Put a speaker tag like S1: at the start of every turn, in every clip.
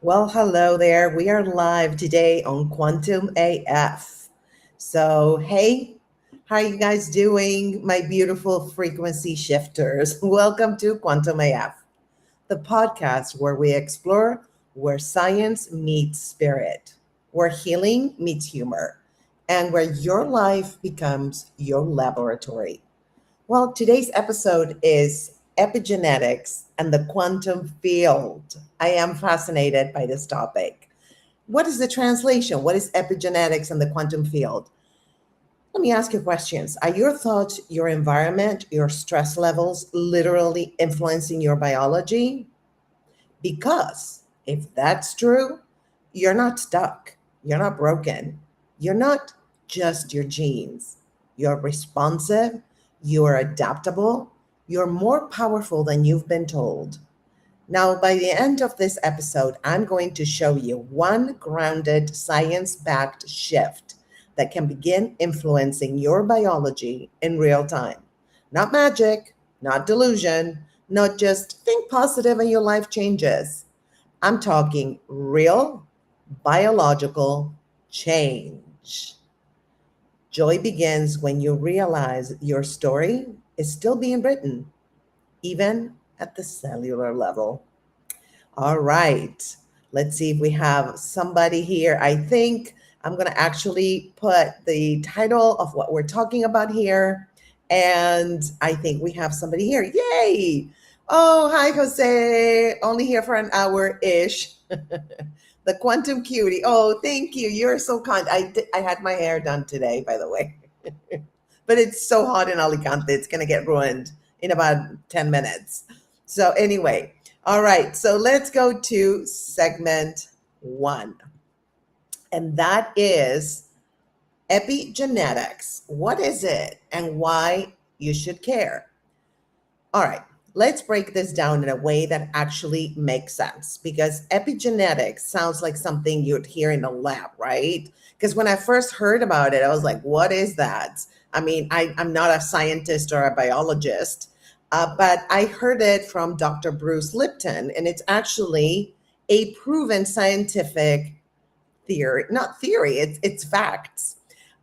S1: Well, hello there. We are live today on Quantum AF. So, hey, how are you guys doing, my beautiful frequency shifters? Welcome to Quantum AF, the podcast where we explore where science meets spirit, where healing meets humor, and where your life becomes your laboratory. Well, today's episode is epigenetics and the quantum field. I am fascinated by this topic. What is the translation? What is epigenetics and the quantum field? Let me ask you questions. Are your thoughts, your environment, your stress levels literally influencing your biology? Because if that's true, you're not stuck, you're not broken, you're not just your genes. You're responsive, you're adaptable, you're more powerful than you've been told. Now, by the end of this episode, I'm going to show you one grounded, science backed shift that can begin influencing your biology in real time. Not magic, not delusion, not just think positive and your life changes. I'm talking real biological change. Joy begins when you realize your story is still being written, even at the cellular level. All right. Let's see if we have somebody here. I think I'm going to actually put the title of what we're talking about here. And I think we have somebody here. Yay. Oh, hi, Jose. Only here for an hour ish. The quantum cutie. Oh, thank you. You're so kind. I had my hair done today, by the way. But it's so hot in Alicante. It's going to get ruined in about 10 minutes. So, anyway, all right. So, let's go to segment one. And that is epigenetics. What is it and why you should care? All right. Let's break this down in a way that actually makes sense because epigenetics sounds like something you'd hear in a lab, right? Because when I first heard about it, I was like, what is that? I mean, I'm not a scientist or a biologist, but I heard it from Dr. Bruce Lipton, and it's actually a proven scientific theory, not theory, it's facts.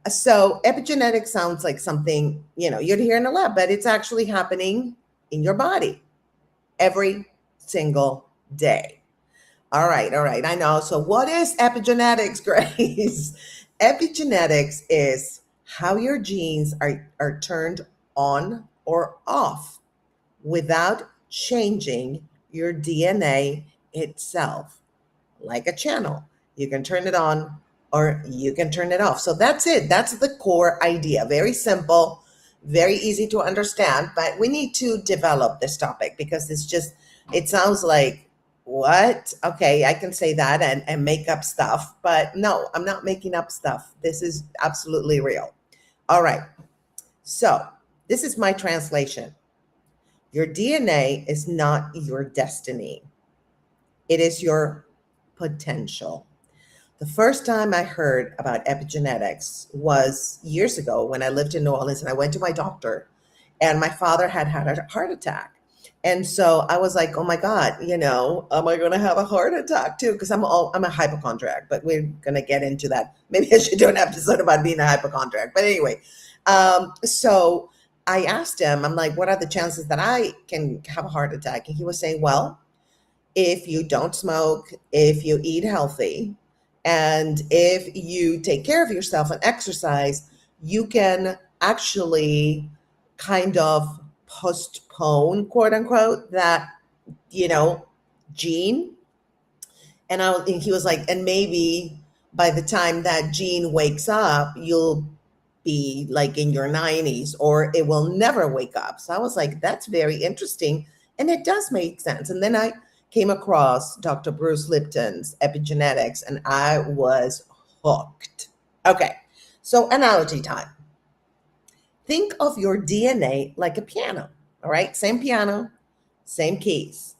S1: So epigenetics sounds like something, you'd hear in a lab, but it's actually happening in your body every single day. All right, all right. I know. So what is epigenetics, Grace? Epigenetics is how your genes are turned on or off without changing your DNA itself, like a channel. You can turn it on or you can turn it off. So that's it. That's the core idea. Very simple, very easy to understand, but we need to develop this topic because it sounds like, what? Okay, I can say that and make up stuff, but no, I'm not making up stuff. This is absolutely real. All right. So this is my translation. Your DNA is not your destiny. It is your potential. The first time I heard about epigenetics was years ago when I lived in New Orleans and I went to my doctor and my father had a heart attack. And so I was like, oh my God, am I going to have a heart attack too? Because I'm a hypochondriac, but we're going to get into that. Maybe I should do an episode about being a hypochondriac. But anyway, so I asked him, I'm like, what are the chances that I can have a heart attack? And he was saying, well, if you don't smoke, if you eat healthy, and if you take care of yourself and exercise, you can actually kind of postpone, quote unquote, that, you know, gene. And he was like, and maybe by the time that gene wakes up, you'll be like in your 90s or it will never wake up. So I was like, that's very interesting. And it does make sense. And then I came across Dr. Bruce Lipton's epigenetics and I was hooked. Okay, so analogy time. Think of your DNA like a piano, all right? Same piano, same keys.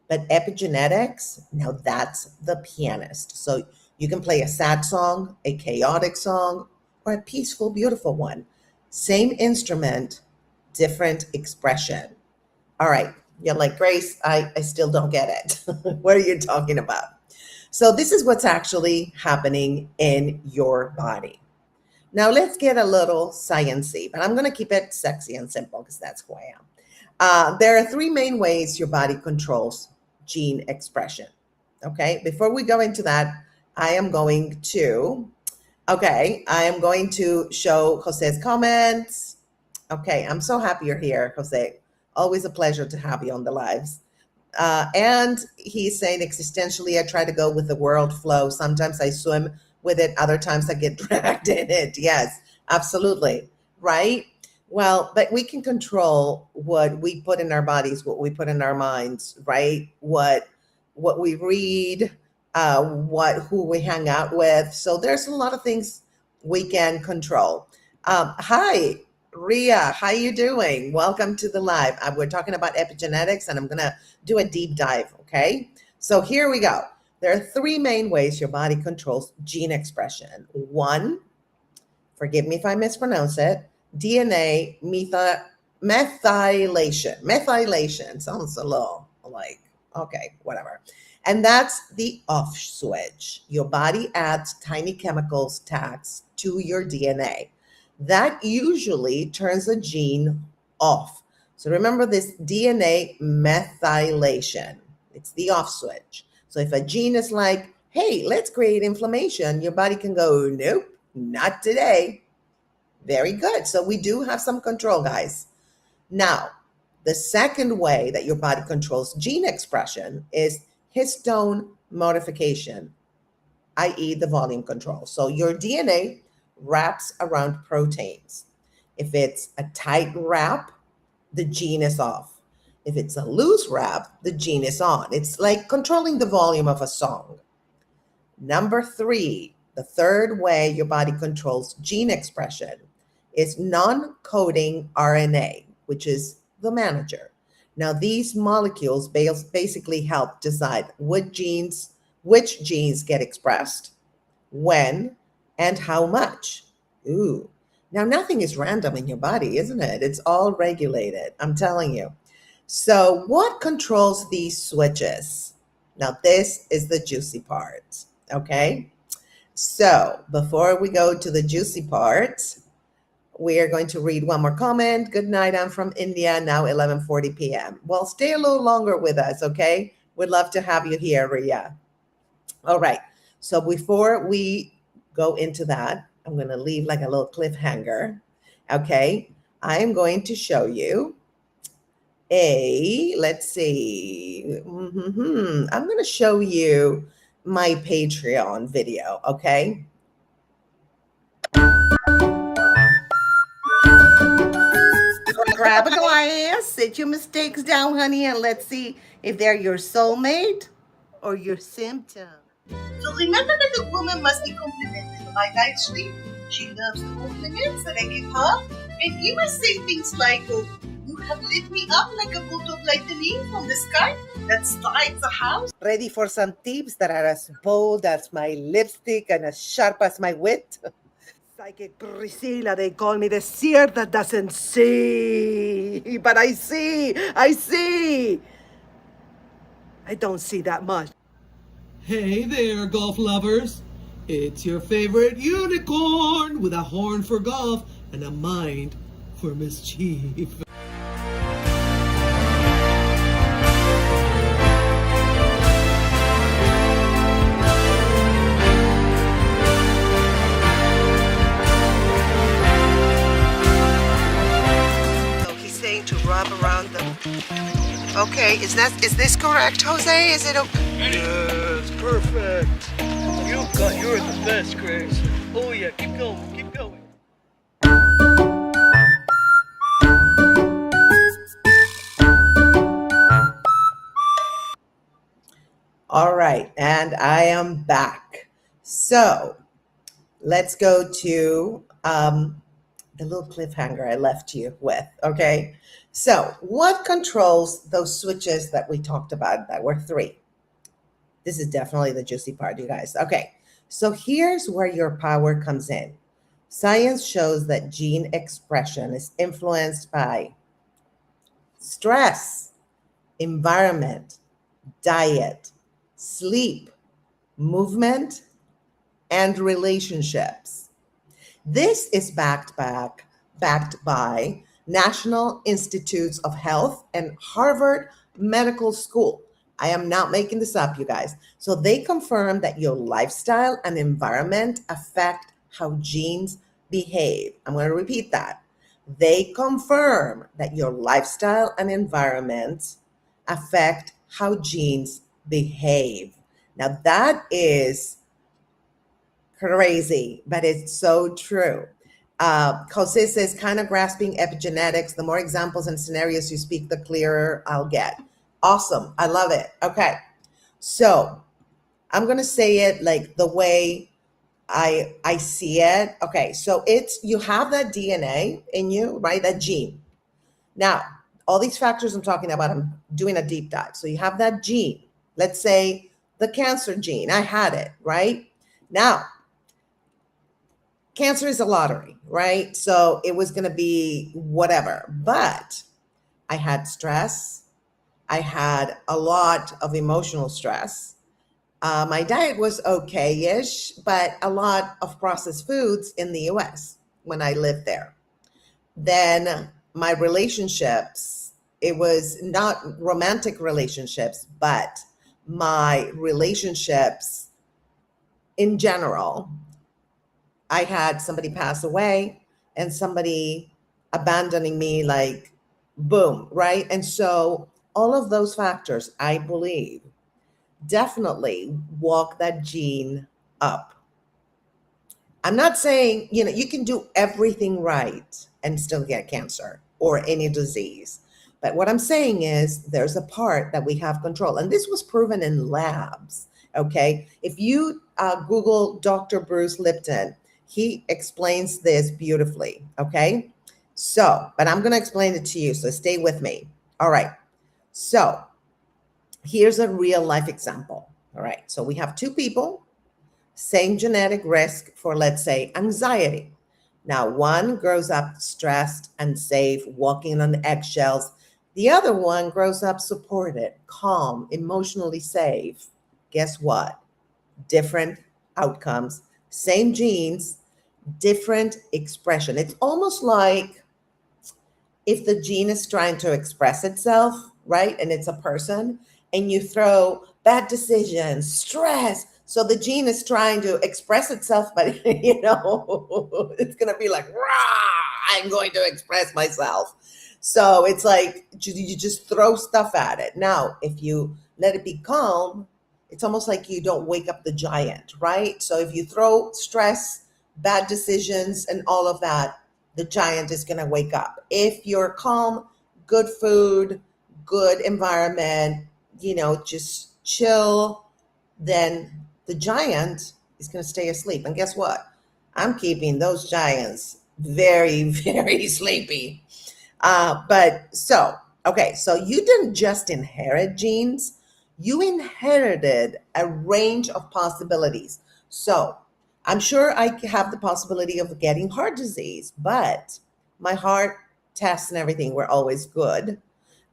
S1: But epigenetics, now that's the pianist. So you can play a sad song, a chaotic song, or a peaceful, beautiful one. Same instrument, different expression. All right. You're like, Grace, I still don't get it. What are you talking about? So this is what's actually happening in your body. Now let's get a little sciencey, but I'm going to keep it sexy and simple because that's who I am. There are three main ways your body controls gene expression. Okay, before we go into that, I am going to show Jose's comments. Okay, I'm so happy you're here, Jose. Always a pleasure to have you on the lives. And he's saying existentially, I try to go with the world flow. Sometimes I swim with it, other times I get dragged in it. Yes, absolutely. Right? Well, but we can control what we put in our bodies, what we put in our minds, right? What we read, who we hang out with. So there's a lot of things we can control. Hi, Ria, how you doing? Welcome to the live. We're talking about epigenetics, and I'm gonna do a deep dive. Okay, so here we go. There are three main ways your body controls gene expression. One, forgive me if I mispronounce it, DNA methylation. Methylation sounds a little like, okay, whatever. And that's the off switch. Your body adds tiny chemicals tags to your DNA. That usually turns a gene off. So remember this DNA methylation. It's the off switch. So if a gene is like, hey, let's create inflammation, your body can go, nope, not today. Very good. So we do have some control, guys. Now, the second way that your body controls gene expression is histone modification, i.e. the volume control. So your DNA wraps around proteins. If it's a tight wrap, the gene is off. If it's a loose wrap, the gene is on. It's like controlling the volume of a song. Number three, the third way your body controls gene expression is non-coding RNA, which is the manager. Now, these molecules basically help decide which genes get expressed, when, and how much. Ooh. Now, nothing is random in your body, isn't it? It's all regulated, I'm telling you. So, what controls these switches? Now, this is the juicy part, okay? So, before we go to the juicy part, we are going to read one more comment. Good night, I'm from India, now 11:40 p.m. Well, stay a little longer with us, okay? We'd love to have you here, Ria. All right. So before we go into that, I'm going to leave like a little cliffhanger. Okay. I am going to show you let's see. I'm going to show you my Patreon video. Okay. Grab a glass, sit your mistakes down, honey, and let's see if they're your soulmate or your symptom. So remember that a woman must be complimented, right, Ashley? She loves the compliments that I give her. And you must say things like, you have lit me up like a bolt of lightning from the sky that strikes a house. Ready for some tips that are as bold as my lipstick and as sharp as my wit? Psychic Priscilla, they call me the seer that doesn't see. But I see. I don't see that much.
S2: Hey there, golf lovers. It's your favorite unicorn with a horn for golf and a mind for mischief.
S1: So he's saying to rub around them. Okay, is this correct, Jose? Is it okay?
S3: Yes, perfect. You're the best, Grace. Oh yeah, keep going.
S1: All right, and I am back. So let's go to the little cliffhanger I left you with. Okay, so what controls those switches that we talked about that were three? This is definitely the juicy part, you guys. Okay, so here's where your power comes in. Science shows that gene expression is influenced by stress, environment, diet, sleep, movement, and relationships. This is backed by National Institutes of Health and Harvard Medical School. I am not making this up, you guys. So they confirm that your lifestyle and environment affect how genes behave. I'm going to repeat that. They confirm that your lifestyle and environment affect how genes behave. Now, that is crazy, but it's so true. Jose says, kind of grasping epigenetics. The more examples and scenarios you speak, the clearer I'll get. Awesome. I love it. Okay. So I'm going to say it like the way I see it. Okay. So it's, you have that DNA in you, right? That gene. Now, all these factors I'm talking about, I'm doing a deep dive. So you have that gene. Let's say the cancer gene. I had it, right? Now, cancer is a lottery, right? So it was going to be whatever. But I had stress. I had a lot of emotional stress. My diet was okay-ish, but a lot of processed foods in the US when I lived there. Then my relationships, it was not romantic relationships, but my relationships in general, I had somebody pass away and somebody abandoning me, like boom, right? And so all of those factors, I believe, definitely walk that gene up. I'm not saying, you can do everything right and still get cancer or any disease. But what I'm saying is there's a part that we have control. And this was proven in labs, okay? If you Google Dr. Bruce Lipton, he explains this beautifully, okay? So, but I'm going to explain it to you, so stay with me. All right. So here's a real life example. All right. So we have two people, same genetic risk for, let's say, anxiety. Now, one grows up stressed and safe, walking on eggshells. The other one grows up supported, calm, emotionally safe. Guess what? Different outcomes, same genes, different expression. It's almost like if the gene is trying to express itself, right? And it's a person, and you throw bad decisions, stress. So the gene is trying to express itself, but it's going to be like, rah, I'm going to express myself. So it's like you just throw stuff at it. Now, if you let it be calm, it's almost like you don't wake up the giant, right? So if you throw stress, bad decisions, and all of that, the giant is going to wake up. If you're calm, good food, good environment, just chill, then the giant is going to stay asleep. And guess what? I'm keeping those giants very, very sleepy. So you didn't just inherit genes, you inherited a range of possibilities. So I'm sure I have the possibility of getting heart disease, but my heart tests and everything were always good.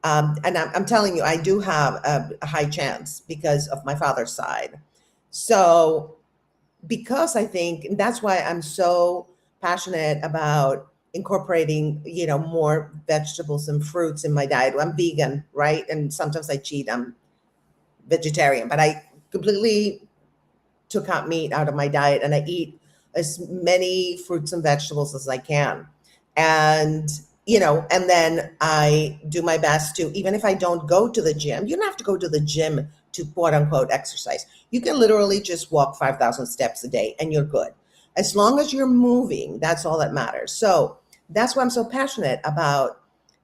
S1: And I'm telling you, I do have a high chance because of my father's side. So because I think that's why I'm so passionate about incorporating, more vegetables and fruits in my diet. I'm vegan, right? And sometimes I cheat. I'm vegetarian, but I completely took out meat out of my diet and I eat as many fruits and vegetables as I can. And, and then I do my best to, even if I don't go to the gym, you don't have to go to the gym to quote unquote exercise. You can literally just walk 5,000 steps a day and you're good. As long as you're moving, that's all that matters. So that's why I'm so passionate about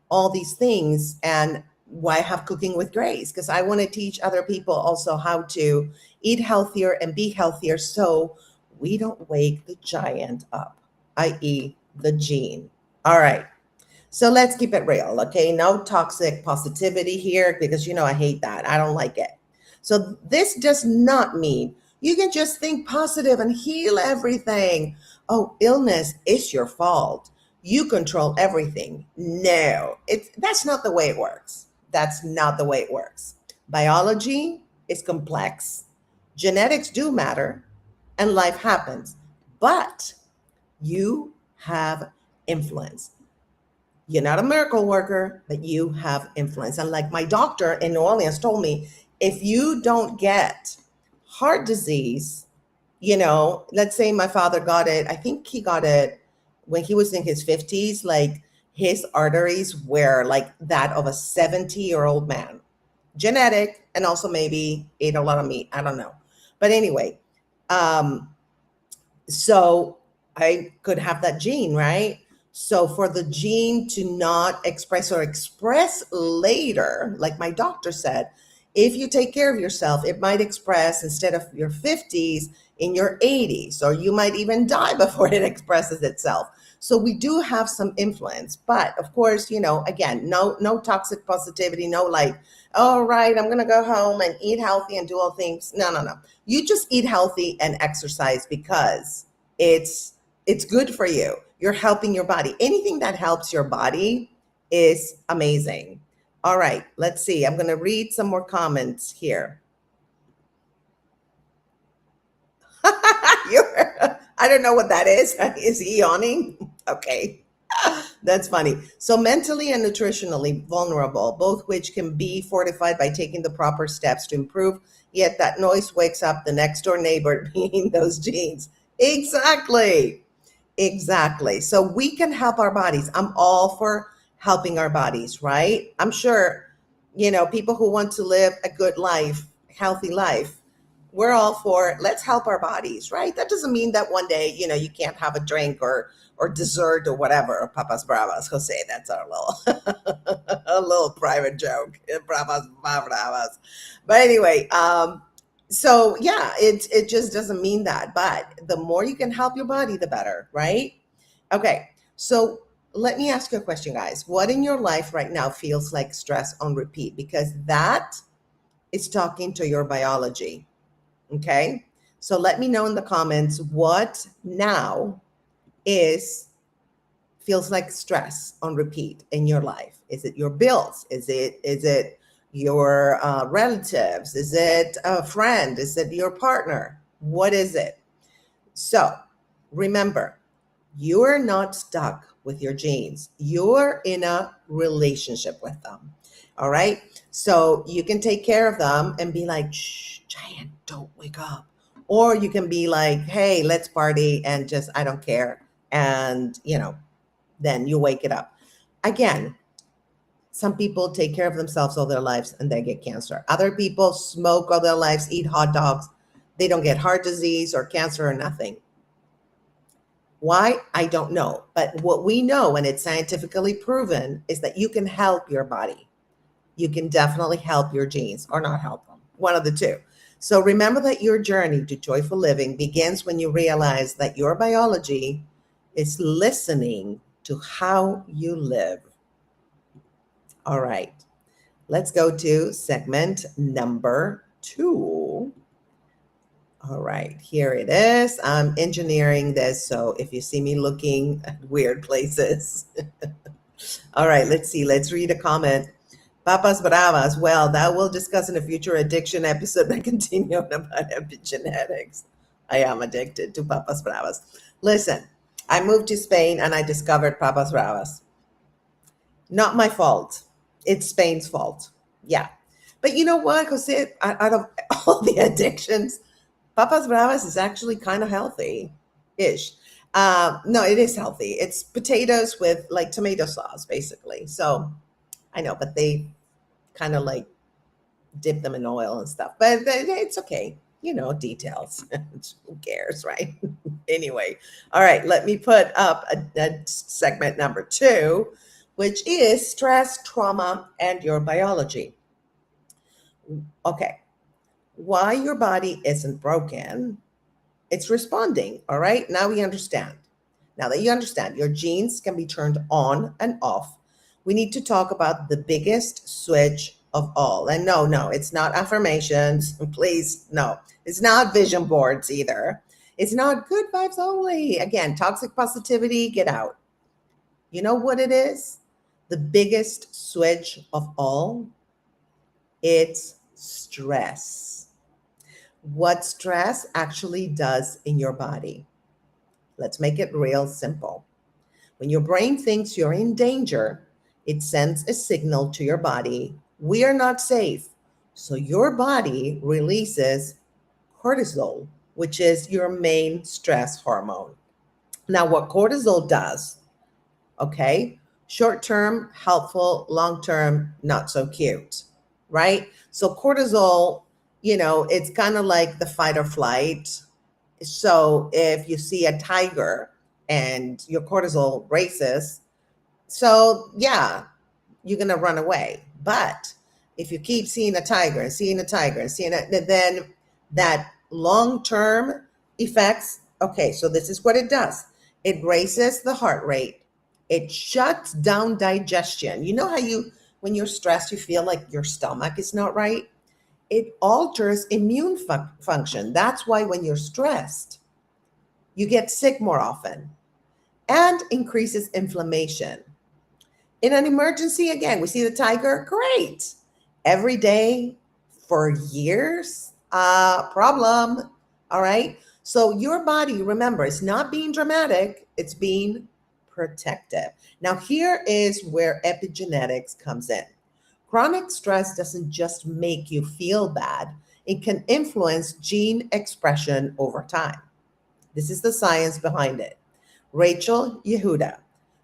S1: all these things and why I have Cooking with Grace, because I want to teach other people also how to eat healthier and be healthier so we don't wake the giant up, i.e. the gene. All right. So let's keep it real, okay? No toxic positivity here because, I hate that. I don't like it. So this does not mean you can just think positive and heal everything. Oh, illness is your fault. You control everything. No, that's not the way it works. That's not the way it works. Biology is complex. Genetics do matter and life happens, but you have influence. You're not a miracle worker, but you have influence. And like my doctor in New Orleans told me, if you don't get heart disease, let's say my father got it, I think he got it when he was in his 50s, like his arteries were like that of a 70-year-old man. Genetic, and also maybe ate a lot of meat. I don't know. But anyway, um, so I could have that gene, right? So for the gene to not express or express later, like my doctor said, if you take care of yourself, it might express instead of your 50s in your 80s, or you might even die before it expresses itself. So we do have some influence, but of course, again, no toxic positivity, no like, all right, I'm gonna go home and eat healthy and do all things. No. You just eat healthy and exercise because it's good for you. You're helping your body. Anything that helps your body is amazing. All right, let's see. I'm going to read some more comments here. I don't know what that is. Is he yawning? Okay. That's funny. So mentally and nutritionally vulnerable, both which can be fortified by taking the proper steps to improve, yet that noise wakes up the next door neighbor being those genes. Exactly. Exactly. So we can help our bodies. I'm all for helping our bodies, right? I'm sure, people who want to live a good life, healthy life, we're all for let's help our bodies, right? That doesn't mean that one day, you can't have a drink or dessert or whatever, or papas bravas. Jose, that's our little a little private joke. Papas bravas. But anyway, so yeah, it just doesn't mean that. But the more you can help your body, the better, right? Okay, so let me ask you a question, guys. What in your life right now feels like stress on repeat? Because that is talking to your biology. Okay, so let me know in the comments what now is feels like stress on repeat in your life. Is it your bills? Is it your relatives? Is it a friend? Is it your partner? What is it? So remember, you're not stuck with your genes. You're in a relationship with them. All right. So you can take care of them and be like, shh, Giant, don't wake up. Or you can be like, hey, let's party and just, I don't care. And, then you wake it up. Again, some people take care of themselves all their lives and they get cancer. Other people smoke all their lives, eat hot dogs. They don't get heart disease or cancer or nothing. Why? I don't know. But what we know, and it's scientifically proven, is that you can help your body. You can definitely help your genes or not help them. One of the two. So remember that your journey to joyful living begins when you realize that your biology is listening to how you live. All right. Let's go to segment number 2. All right, here it is. I'm engineering this, so if you see me looking at weird places. All right, let's see. Let's read a comment. Papas Bravas. Well, that we'll discuss in a future addiction episode that continue on about epigenetics. I am addicted to Papas Bravas. Listen, I moved to Spain and I discovered Papas Bravas. Not my fault. It's Spain's fault. Yeah. But you know what, Jose? Out of all the addictions, Papas Bravas is actually kind of healthy-ish. No, it is healthy. It's potatoes with like tomato sauce, basically. So I know, but they kind of like dip them in oil and stuff. But it's okay. Details. Who cares, right? Anyway, all right. Let me put up a segment number 2, which is stress, trauma, and your biology. Okay. Why your body isn't broken, it's responding. All right. Now we understand. Now that you understand, your genes can be turned on and off. We need to talk about the biggest switch of all. And no, it's not affirmations. Please, no. It's not vision boards either. It's not good vibes only. Again, toxic positivity, get out. You know what it is? The biggest switch of all? It's stress. what stress actually does in your body. Let's make it real simple. When your brain thinks you're in danger, it sends a signal to your body, we are not safe. So your body releases cortisol, which is your main stress hormone. Now, what cortisol does, okay, short term, helpful, long term, not so cute, right? So, cortisol, it's kind of like the fight or flight. So, if you see a tiger and your cortisol races, so yeah, you're going to run away. But if you keep seeing a tiger and seeing a tiger and seeing it, then that long term effects. Okay, so this is what it does, it raises the heart rate, it shuts down digestion. You know how when you're stressed, you feel like your stomach is not right? It alters immune function. That's why when you're stressed, you get sick more often, and increases inflammation. In an emergency, again, we see the tiger, great. Every day for years, problem. All right. So your body, remember, it's not being dramatic, it's being protective. Now, here is where epigenetics comes in. Chronic stress doesn't just make you feel bad, it can influence gene expression over time. This is the science behind it. Rachel Yehuda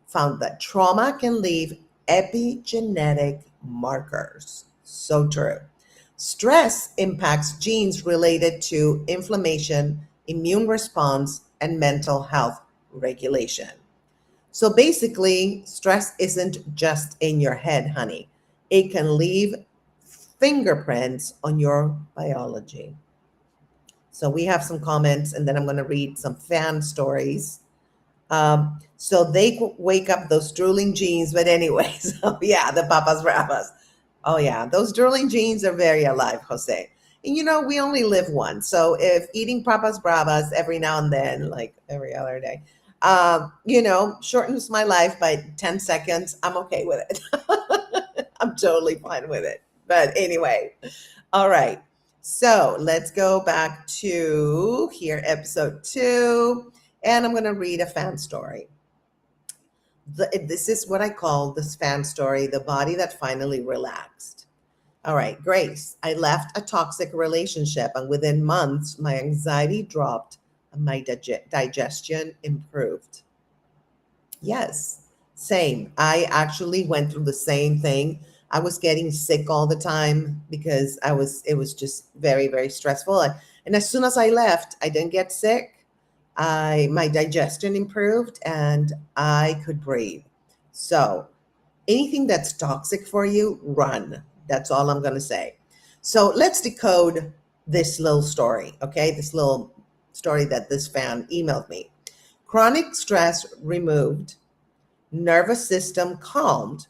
S1: found that trauma can leave epigenetic markers. So true. Stress impacts genes related to inflammation, immune response, and mental health regulation. So basically, stress isn't just in your head, honey. It can leave fingerprints on your biology. So we have some comments, and then I'm going to read some fan stories. So they wake up those drooling genes. But anyway, so yeah, the papas bravas. Oh yeah, those drooling genes are very alive, Jose. And we only live once. So if eating papas bravas every now and then, like every other day, shortens my life by 10 seconds, I'm okay with it. I'm totally fine with it. But anyway, all right. So let's go back to here, episode 2. And I'm going to read a fan story. This is what I call this fan story, the body that finally relaxed. All right, Grace, I left a toxic relationship, and within months, my anxiety dropped and my digestion improved. Yes, same. I actually went through the same thing. I was getting sick all the time because it was just very, very stressful. And as soon as I left, I didn't get sick. My digestion improved and I could breathe. So anything that's toxic for you, run. That's all I'm going to say. So let's decode this little story, okay? This little story that this fan emailed me. Chronic stress removed, nervous system calmed,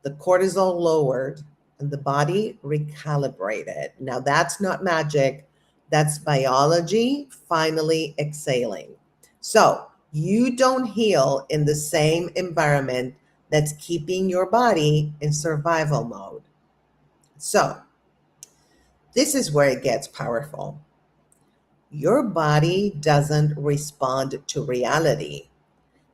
S1: the cortisol lowered, and the body recalibrated. Now, that's not magic. That's biology finally exhaling. So you don't heal in the same environment that's keeping your body in survival mode. So this is where it gets powerful. Your body doesn't respond to reality.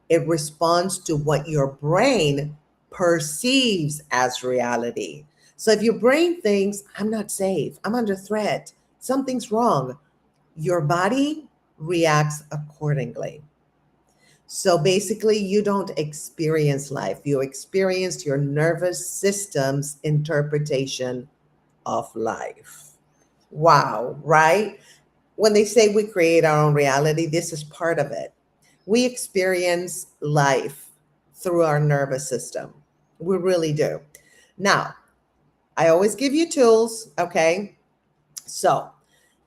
S1: It responds to what your brain perceives as reality. So if your brain thinks, I'm not safe, I'm under threat, something's wrong, your body reacts accordingly. So basically, you don't experience life, you experience your nervous system's interpretation of life. Wow, right? When they say we create our own reality, this is part of it. We experience life through our nervous system. We really do. Now, I always give you tools, okay? So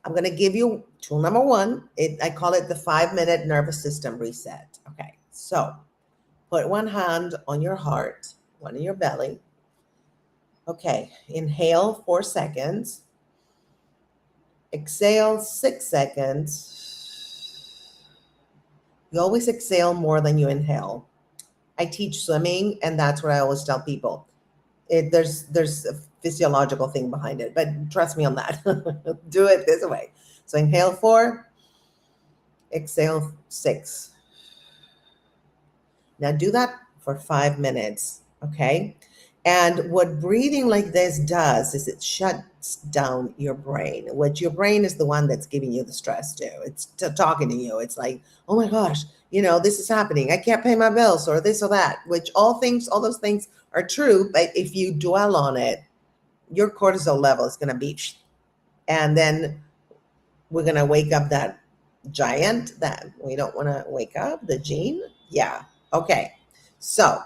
S1: I'm going to give you tool number 1. I call it the 5-minute nervous system reset. Okay, so put one hand on your heart, one in your belly. Okay, inhale 4 seconds. Exhale 6 seconds. You always exhale more than you inhale. I teach swimming, and that's what I always tell people. There's a physiological thing behind it, but trust me on that. Do it this way. So inhale 4, exhale 6. Now do that for 5 minutes, okay? And what breathing like this does is it shuts down your brain, which your brain is the one that's giving you the stress too. It's talking to you. It's like, oh my gosh, this is happening. I can't pay my bills or this or that, which all those things are true. But if you dwell on it, your cortisol level is going to be, and then we're going to wake up that giant that we don't want to wake up, the gene. Yeah. Okay. So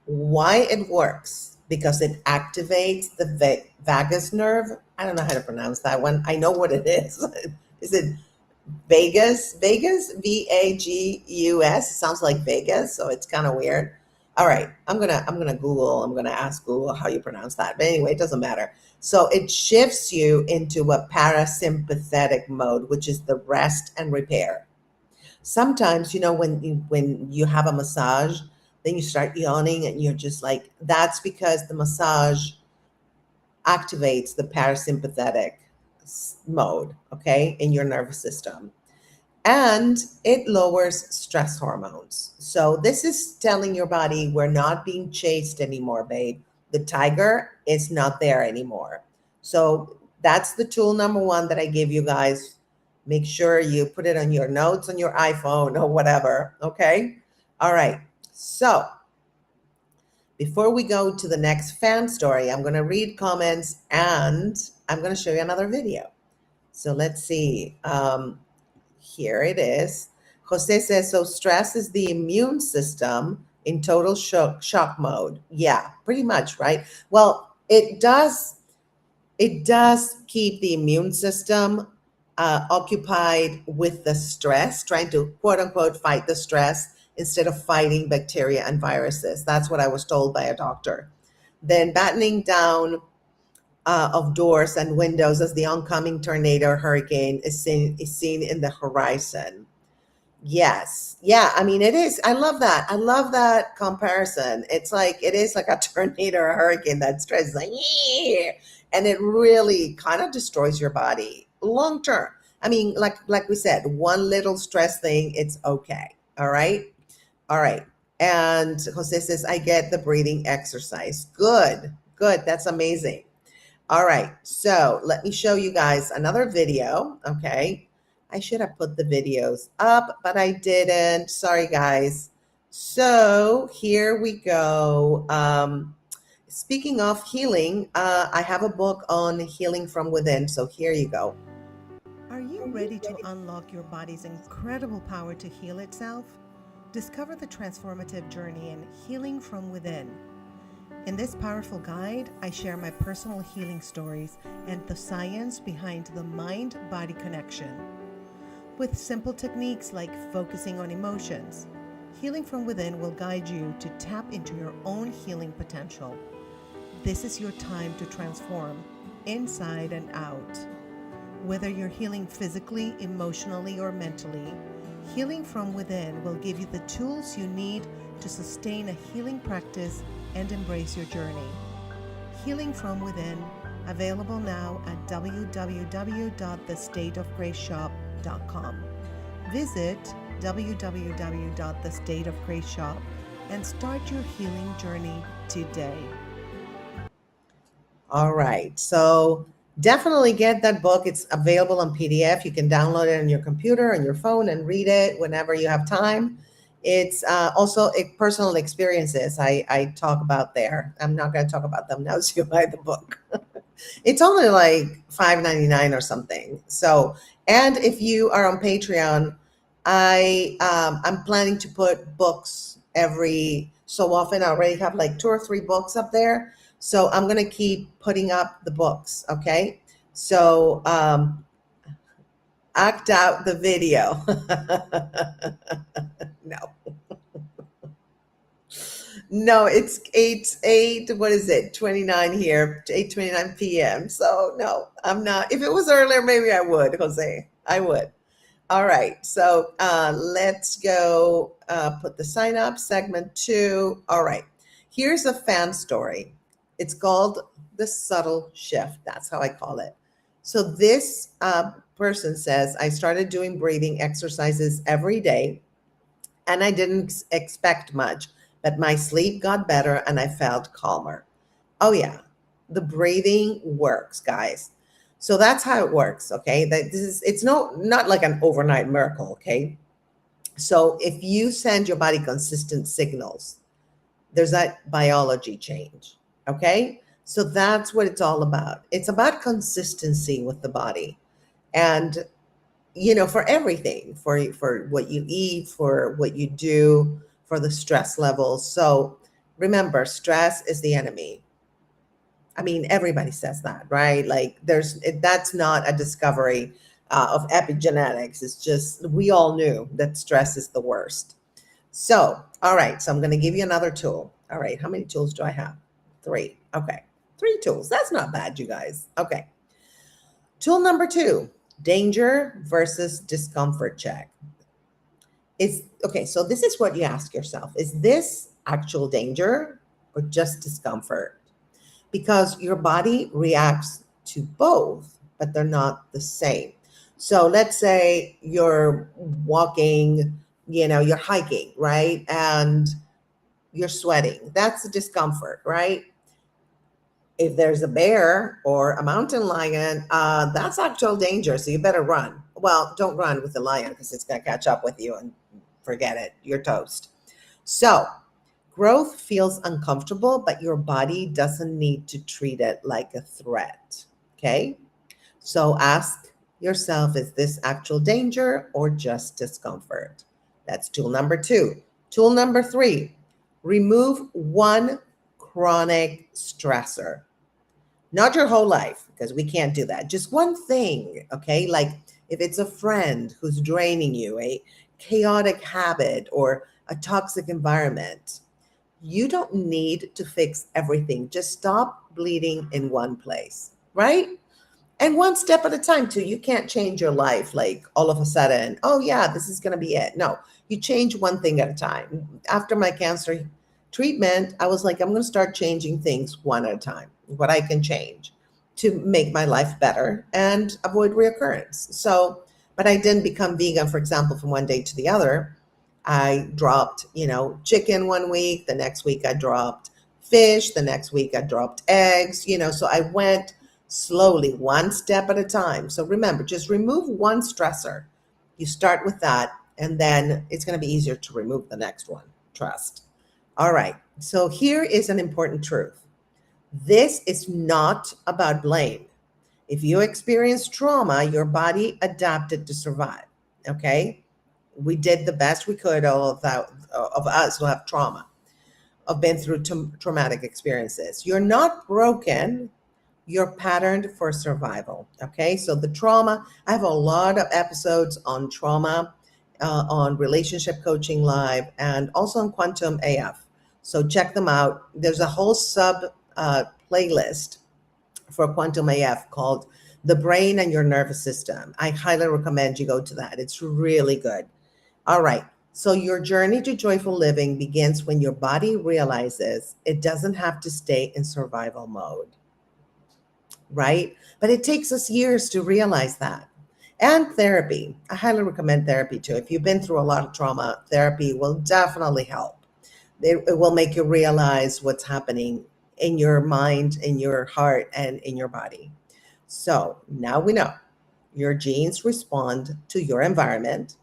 S1: why it works? Because it activates the vagus nerve. I don't know how to pronounce that one. I know what it is. Is it Vegas? Vegas? Vagus. It sounds like Vegas, so it's kind of weird. All right, I'm gonna Google. I'm gonna ask Google how you pronounce that. But anyway, it doesn't matter. So it shifts you into a parasympathetic mode, which is the rest and repair. Sometimes, when you have a massage, then you start yawning and you're just like, that's because the massage activates the parasympathetic mode, okay, in your nervous system. And it lowers stress hormones. So this is telling your body we're not being chased anymore, babe. The tiger is not there anymore. So that's the tool number 1 that I give you guys. Make sure you put it on your notes on your iPhone or whatever. Okay. All right. So before we go to the next fan story, I'm going to read comments and I'm going to show you another video. So let's see. Here it is. Jose says, so stress is the immune system in total shock mode. Yeah, pretty much, right? Well, it does keep the immune system occupied with the stress, trying to quote unquote fight the stress instead of fighting bacteria and viruses. That's what I was told by a doctor. Then battening down of doors and windows as the oncoming tornado or hurricane is seen in the horizon. Yes. Yeah. I mean, it is. I love that. I love that comparison. It is like a tornado or a hurricane that stresses like, yeah, and it really kind of destroys your body long term. I mean, like we said, one little stress thing, it's okay. All right. All right. And Jose says, I get the breathing exercise. Good. Good. That's amazing. All right. So let me show you guys another video. Okay. I should have put the videos up, but I didn't. Sorry, guys. So here we go. Speaking of healing, I have a book on healing from within. So here you go.
S4: Are you ready to unlock your body's incredible power to heal itself? Discover the transformative journey in Healing from Within. In this powerful guide, I share my personal healing stories and the science behind the mind-body connection. With simple techniques like focusing on emotions, Healing from Within will guide you to tap into your own healing potential. This is your time to transform inside and out. Whether you're healing physically, emotionally, or mentally, Healing from Within will give you the tools you need to sustain a healing practice and embrace your journey. Healing from Within, available now at www.thestateofgraceshop.com. Visit www.thestateofgraceshop and start your healing journey today.
S1: All right. So definitely get that book. It's available on PDF. You can download it on your computer, on your phone, and read it whenever you have time. It's also personal experiences I talk about there. I'm not going to talk about them now, so you buy the book. It's only like $5.99 or something. So, and if you are on Patreon, I'm planning to put books every so often. I already have like 2 or 3 books up there. So I'm going to keep putting up the books. Okay. So, act out the video. No. No, it's 8, what is it? 29 here, 8:29 p.m. So no, I'm not. If it was earlier, maybe I would, Jose. I would. All right. So let's go put the sign up, segment 2. All right. Here's a fan story. It's called The Subtle Shift. That's how I call it. So this person says, I started doing breathing exercises every day and I didn't expect much, but my sleep got better and I felt calmer. Oh, yeah, the breathing works, guys. So that's how it works, okay? It's not like an overnight miracle, okay? So if you send your body consistent signals, there's that biology change, okay? So that's what it's all about. It's about consistency with the body. And for everything, for what you eat, for what you do, for the stress levels. So remember, stress is the enemy. I mean, everybody says that, right? Like that's not a discovery of epigenetics. It's just, we all knew that stress is the worst. So, all right. So I'm going to give you another tool. All right. How many tools do I have? 3. Okay. 3 tools. That's not bad, you guys. Okay. Tool number 2, danger versus discomfort check. So this is what you ask yourself. Is this actual danger or just discomfort? Because your body reacts to both, but they're not the same. So let's say you're walking, you're hiking, right? And you're sweating. That's a discomfort, right? If there's a bear or a mountain lion, that's actual danger. So you better run. Well, don't run with the lion because it's going to catch up with you and forget it. You're toast. So growth feels uncomfortable, but your body doesn't need to treat it like a threat. Okay. So ask yourself, is this actual danger or just discomfort? That's tool number 2. Tool number 3, remove one chronic stressor. Not your whole life, because we can't do that. Just one thing, okay? Like if it's a friend who's draining you, a chaotic habit, or a toxic environment, you don't need to fix everything. Just stop bleeding in one place, right? And one step at a time, too. You can't change your life like all of a sudden, oh, yeah, this is going to be it. No, you change one thing at a time. After my cancer treatment, I was like, I'm going to start changing things one at a time, what I can change to make my life better and avoid reoccurrence. So, but I didn't become vegan, for example, from one day to the other. I dropped, chicken one week. The next week I dropped fish. The next week I dropped eggs, so I went slowly, one step at a time. So remember, just remove one stressor. You start with that, and then it's going to be easier to remove the next one. Trust. All right. So here is an important truth. This is not about blame. If you experience trauma, your body adapted to survive. Okay. We did the best we could, all of us who have trauma, have been through traumatic experiences. You're not broken. You're patterned for survival. Okay. So the trauma, I have a lot of episodes on trauma, on Relationship Coaching Live, and also on Quantum AF. So check them out. There's a whole sub playlist for Quantum AF called The Brain and Your Nervous System. I highly recommend you go to that. It's really good. All right. So your journey to joyful living begins when your body realizes it doesn't have to stay in survival mode. Right? But it takes us years to realize that. And therapy. I highly recommend therapy too. If you've been through a lot of trauma, therapy will definitely help. It will make you realize what's happening in your mind, in your heart, and in your body. So now we know your genes respond to your environment.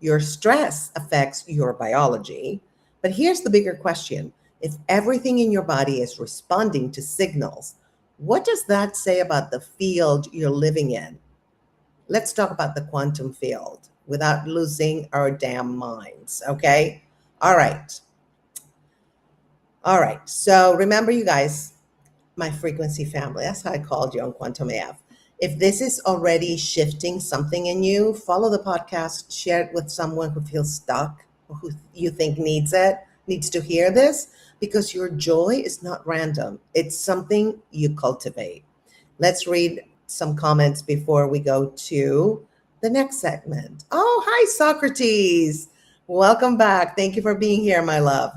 S1: Your stress affects your biology. But here's the bigger question. If everything in your body is responding to signals, what does that say about the field you're living in? Let's talk about the quantum field without losing our damn minds, okay? All right. All right. So remember, you guys, my frequency family, that's how I called you on Quantum AF. If this is already shifting something in you, follow the podcast, share it with someone who feels stuck, who you think needs to hear this, because your joy is not random. It's something you cultivate. Let's read some comments before we go to the next segment. Oh, hi, Socrates. Welcome back. Thank you for being here, my love.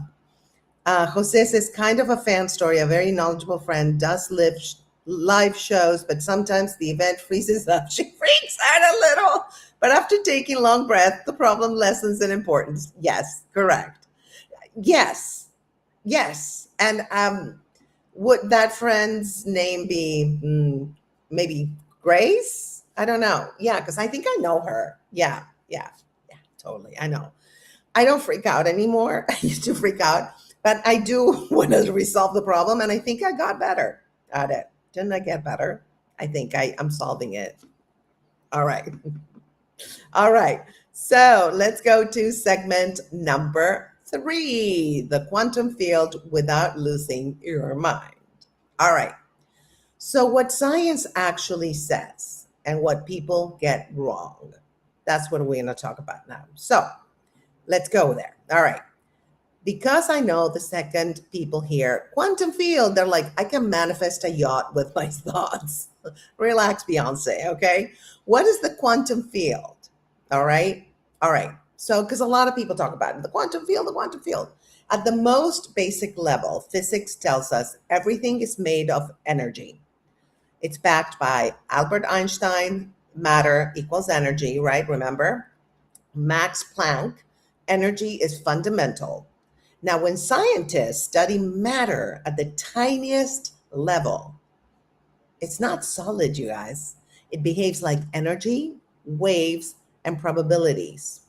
S1: Jose says, kind of a fan story. A very knowledgeable friend does live live shows, but sometimes the event freezes up. She freaks out a little. But after taking long breath, the problem lessens in importance. Yes, correct. Yes, yes. And would that friend's name be maybe Grace? I don't know. Yeah, because I think I know her. Yeah, yeah, yeah, totally. I know. I don't freak out anymore. I used to freak out, but I do want to resolve the problem. And I think I got better at it. Didn't I get better? I think I'm solving it. All right. All right. So let's go to segment number 3, the quantum field without losing your mind. All right. So, what science actually says and what people get wrong, that's what we're going to talk about now. So, let's go there. All right. Because I know the second people hear quantum field, they're like, I can manifest a yacht with my thoughts. Relax, Beyonce. Okay. What is the quantum field? All right. All right. So, because a lot of people talk about it, the quantum field, the quantum field. At the most basic level, physics tells us everything is made of energy. It's backed by Albert Einstein, matter equals energy, right? Remember? Max Planck, energy is fundamental. Now, when scientists study matter at the tiniest level, it's not solid, you guys. It behaves like energy, waves, and probabilities.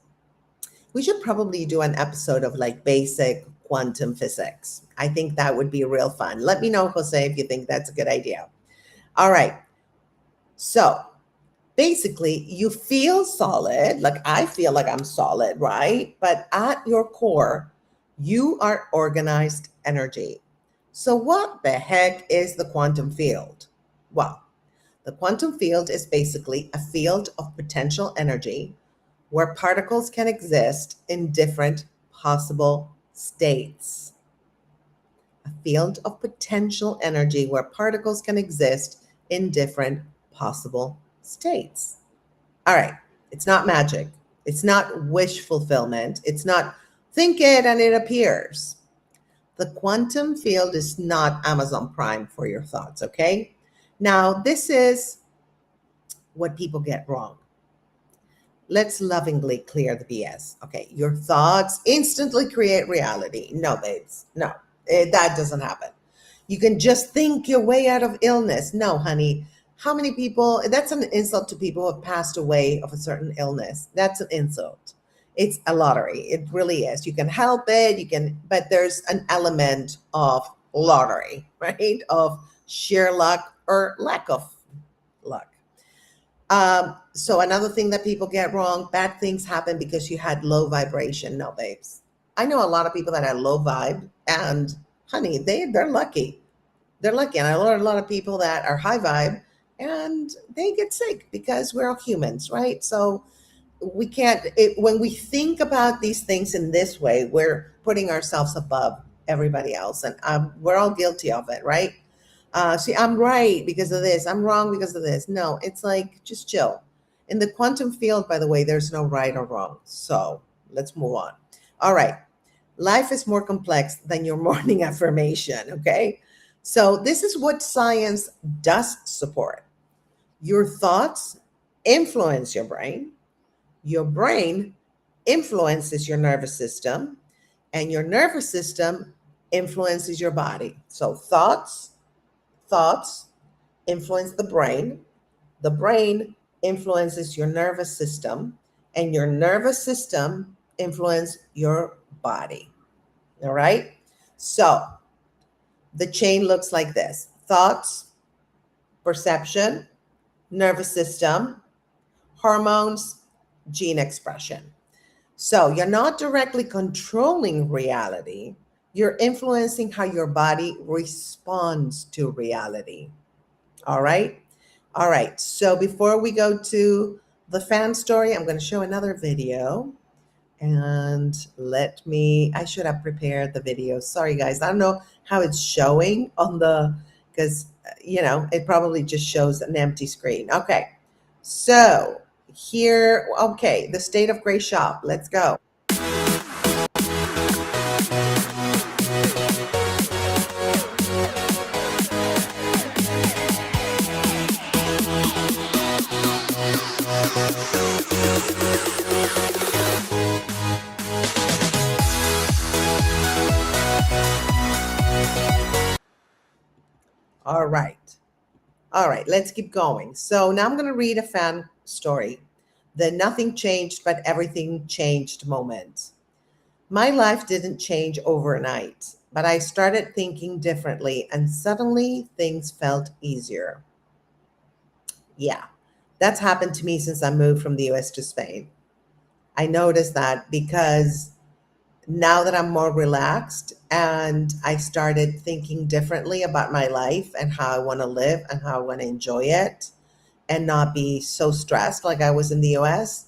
S1: We should probably do an episode of like basic quantum physics. I think that would be real fun. Let me know, Jose, if you think that's a good idea. All right. So basically, you feel solid, like I feel like I'm solid, right? But at your core, you are organized energy. So what the heck is the quantum field? Well, the quantum field is basically a field of potential energy where particles can exist in different possible states. A field of potential energy where particles can exist in different possible states. All right, it's not magic. It's not wish fulfillment. It's not think it and it appears. The quantum field is not Amazon Prime for your thoughts, okay? Now, this is what people get wrong. Let's lovingly clear the BS. Okay, your thoughts instantly create reality. No, babes, no, that doesn't happen. You can just think your way out of illness. No, honey. How many people, that's an insult to people who have passed away of a certain illness. That's an insult. It's a lottery. It really is. You can help it, but there's an element of lottery, right? Of sheer luck or lack of luck. So another thing that people get wrong, bad things happen because you had low vibration. No, babes. I know a lot of people that had low vibe and honey, they're lucky. They're lucky. And I know a lot of people that are high vibe and they get sick because we're all humans, right? So we can't, when we think about these things in this way, we're putting ourselves above everybody else. And we're all guilty of it, right? See, I'm right because of this. I'm wrong because of this. No, it's like, just chill. In the quantum field, by the way, there's no right or wrong. So let's move on. All right. Life is more complex than your morning affirmation, okay? So this is what science does support. Your thoughts influence your brain. Your brain influences your nervous system, and your nervous system influences your body. So thoughts influence the brain influences your nervous system, and your nervous system influences your body. All right? So the chain looks like this: thoughts, perception, nervous system, hormones, gene expression. So you're not directly controlling reality. You're influencing how your body responds to reality. All right. All right. So before we go to the fan story, I'm going to show another video. And I should have prepared the video. Sorry, guys. I don't know how it's showing on because, it probably just shows an empty screen. Okay. So here, okay, the State of Grace shop. Let's go. All right. All right, let's keep going. So now I'm going to read a fan story, the nothing changed but everything changed moment. My life didn't change overnight, but I started thinking differently and suddenly things felt easier. Yeah, that's happened to me since I moved from the US to Spain. I noticed that because now that I'm more relaxed and I started thinking differently about my life and how I want to live and how I want to enjoy it and not be so stressed like I was in the US,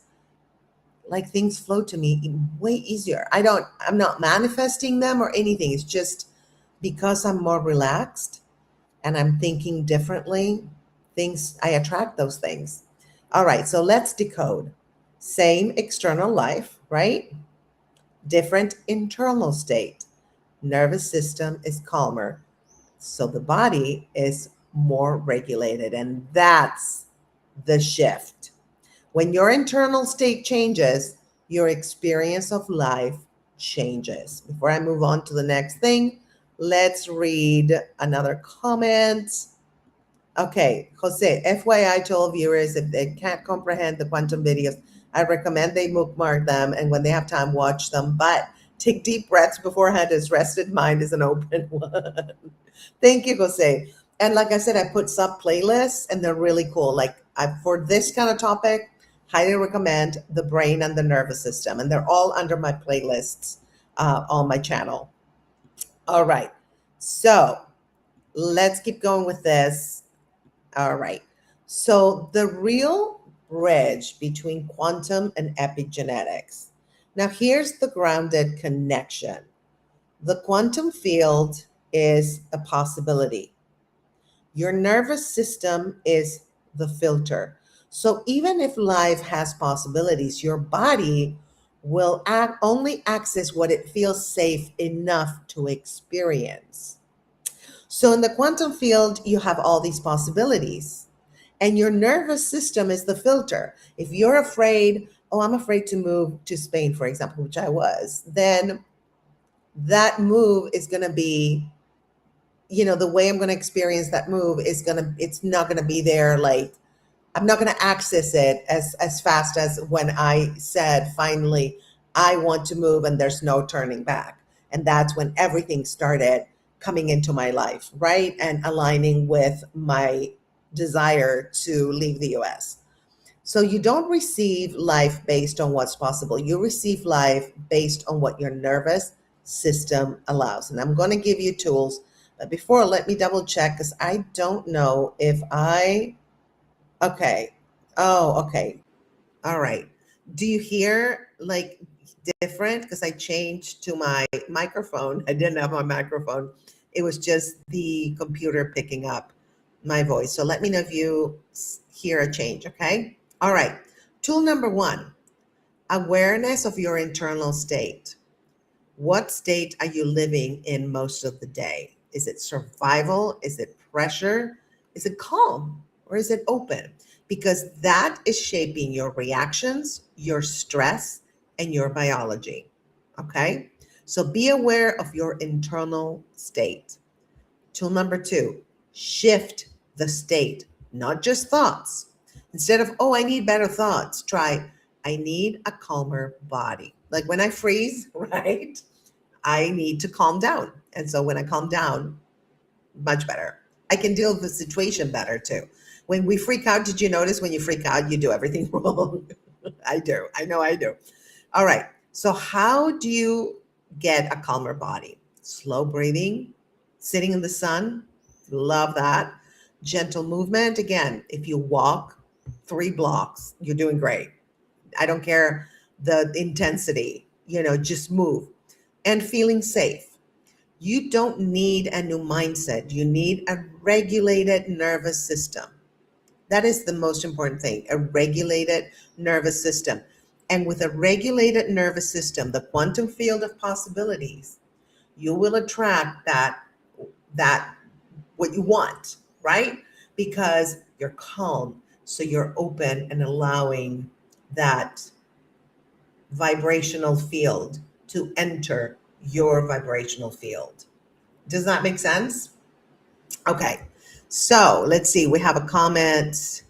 S1: like things flow to me way easier. I'm not manifesting them or anything. It's just because I'm more relaxed and I'm thinking differently, I attract those things. All right, so let's decode. Same external life, right? Different internal state. Nervous system is calmer, so the body is more regulated. And that's the shift. When your internal state changes, your experience of life changes. Before I move on to the next thing, let's read another comment. Okay, Jose, FYI to all viewers, if they can't comprehend the quantum videos, I recommend they bookmark them and when they have time, watch them. But take deep breaths beforehand, as rested mind is an open one. Thank you, Jose. And like I said, I put sub playlists and they're really cool. For this kind of topic, highly recommend the brain and the nervous system. And they're all under my playlists on my channel. All right. So let's keep going with this. All right. So the real bridge between quantum and epigenetics. Now, here's the grounded connection. The quantum field is a possibility. Your nervous system is the filter. So even if life has possibilities, your body will only access what it feels safe enough to experience. So in the quantum field, you have all these possibilities. And your nervous system is the filter. If you're afraid, oh, I'm afraid to move to Spain, for example, which I was, then that move is going to be, the way I'm going to experience that move it's not going to be there. Like, I'm not going to access it as fast as when I said, finally, I want to move and there's no turning back. And that's when everything started coming into my life, right? And aligning with my desire to leave the US. So you don't receive life based on what's possible. You receive life based on what your nervous system allows. And I'm going to give you tools. But before, let me double check because I don't know if okay. Oh, okay. All right. Do you hear like different? Because I changed to my microphone. I didn't have my microphone. It was just the computer picking up my voice. So let me know if you hear a change, okay? All right. Tool number 1, awareness of your internal state. What state are you living in most of the day? Is it survival? Is it pressure? Is it calm? Or is it open? Because that is shaping your reactions, your stress, and your biology. Okay? So be aware of your internal state. Tool number 2, shift the state, not just thoughts. Instead of, oh, I need better thoughts, try, I need a calmer body. Like when I freeze, right? I need to calm down. And so when I calm down, much better. I can deal with the situation better too. When we freak out, did you notice when you freak out, you do everything wrong? I do. I know I do. All right. So how do you get a calmer body? Slow breathing, sitting in the sun. Love that. Gentle movement. Again, if you walk 3 blocks, you're doing great. I don't care the intensity, just move. And feeling safe. You don't need a new mindset. You need a regulated nervous system. That is the most important thing, a regulated nervous system. And with a regulated nervous system, the quantum field of possibilities, you will attract that what you want, right? Because you're calm, so you're open and allowing that vibrational field to enter your vibrational field. Does that make sense? Okay. So let's see. We have a comment.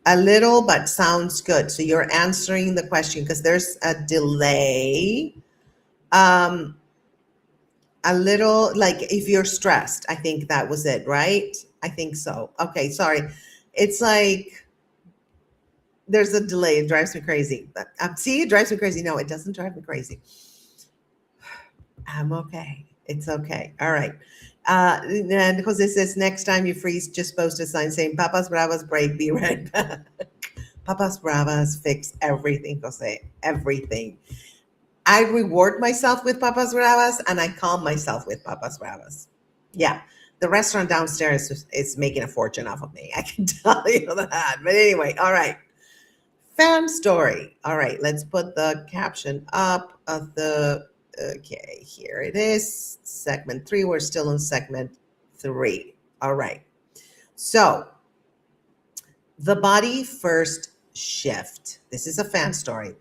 S1: A little, but sounds good. So you're answering the question because there's a delay. A little, like if you're stressed, I think that was it, right? I think so. Okay, sorry. It's like there's a delay. It drives me crazy. But see, it drives me crazy. No, it doesn't drive me crazy. I'm okay. It's okay. All right. And Jose says, next time you freeze, just post a sign saying, Papas Bravas break, be right back. Papas Bravas fix everything, Jose. Everything. I reward myself with Papas Bravas and I calm myself with Papas Bravas. Yeah. The restaurant downstairs is making a fortune off of me. I can tell you that. But anyway, all right. Fan story. All right. Let's put the caption up of the. Okay. Here it is. Segment 3. We're still in segment 3. All right. So the body first shift. This is a fan story.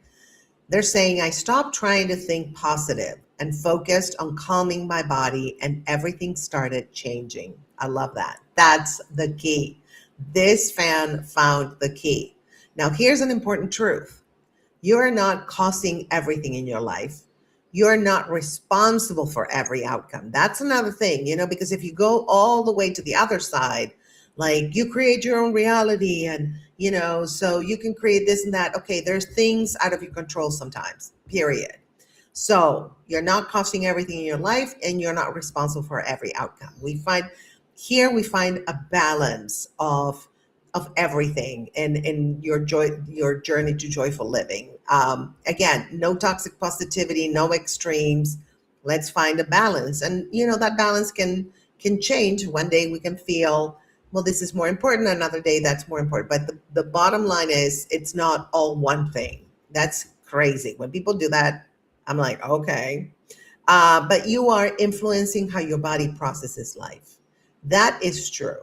S1: They're saying, I stopped trying to think positive and focused on calming my body, and everything started changing. I love that. That's the key. This fan found the key. Now, here's an important truth. You are not causing everything in your life. You're not responsible for every outcome. That's another thing, because if you go all the way to the other side, like you create your own reality and, so you can create this and that. Okay, there's things out of your control sometimes, period. So you're not causing everything in your life and you're not responsible for every outcome. We find a balance of everything in your journey to joyful living. Again, no toxic positivity, no extremes. Let's find a balance, and that balance can change. One day we can feel, well, this is more important. Another day that's more important. But the bottom line is, it's not all one thing. That's crazy. When people do that, I'm like, okay. But you are influencing how your body processes life. That is true.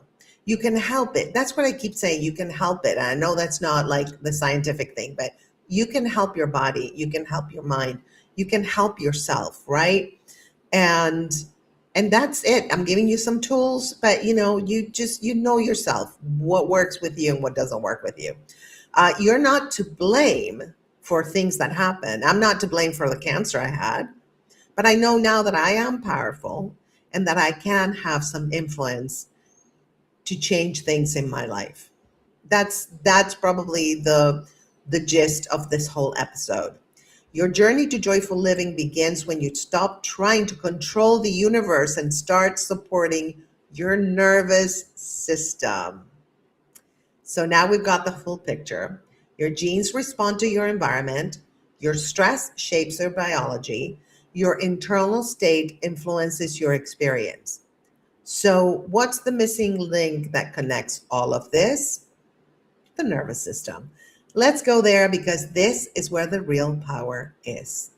S1: You can help it. That's what I keep saying. You can help it. And I know that's not like the scientific thing, but you can help your body. You can help your mind. You can help yourself, right? And that's it. I'm giving you some tools, but you know yourself, what works with you and what doesn't work with you. You're not to blame for things that happen. I'm not to blame for the cancer I had, but I know now that I am powerful and that I can have some influence to change things in my life. That's probably the gist of this whole episode. Your journey to joyful living begins when you stop trying to control the universe and start supporting your nervous system. So now we've got the full picture. Your genes respond to your environment. Your stress shapes your biology. Your internal state influences your experience. So what's the missing link that connects all of this? The nervous system. Let's go there because this is where the real power is.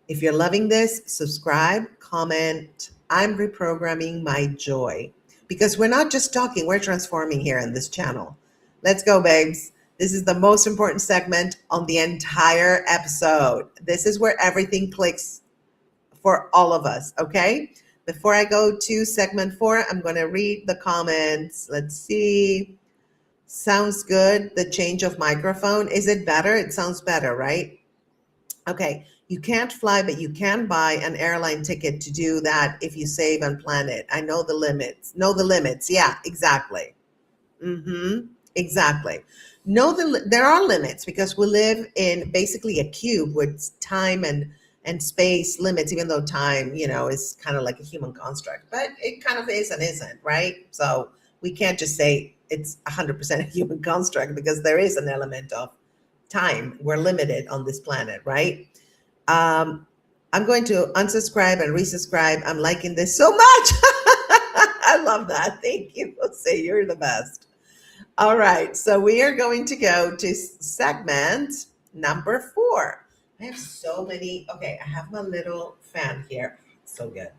S1: If you're loving this, subscribe, comment. I'm reprogramming my joy because we're not just talking, we're transforming here in this channel. Let's go, babes. This is the most important segment on the entire episode. This is where everything clicks for all of us, okay? Before I go to segment 4, I'm going to read the comments. Let's see. Sounds good. The change of microphone. Is it better? It sounds better, right? Okay. You can't fly, but you can buy an airline ticket to do that if you save and plan it. I know the limits. Know the limits. Yeah, exactly. Exactly. There are limits because we live in basically a cube with time and space limits, even though time, is kind of like a human construct, but it kind of is and isn't, right? So we can't just say it's 100% a human construct because there is an element of time. We're limited on this planet, right? I'm going to unsubscribe and resubscribe. I'm liking this so much. I love that. Thank you, Jose. You're the best. All right. So we are going to go to segment number 4. I have so many. Okay, I have my little fan here. So good.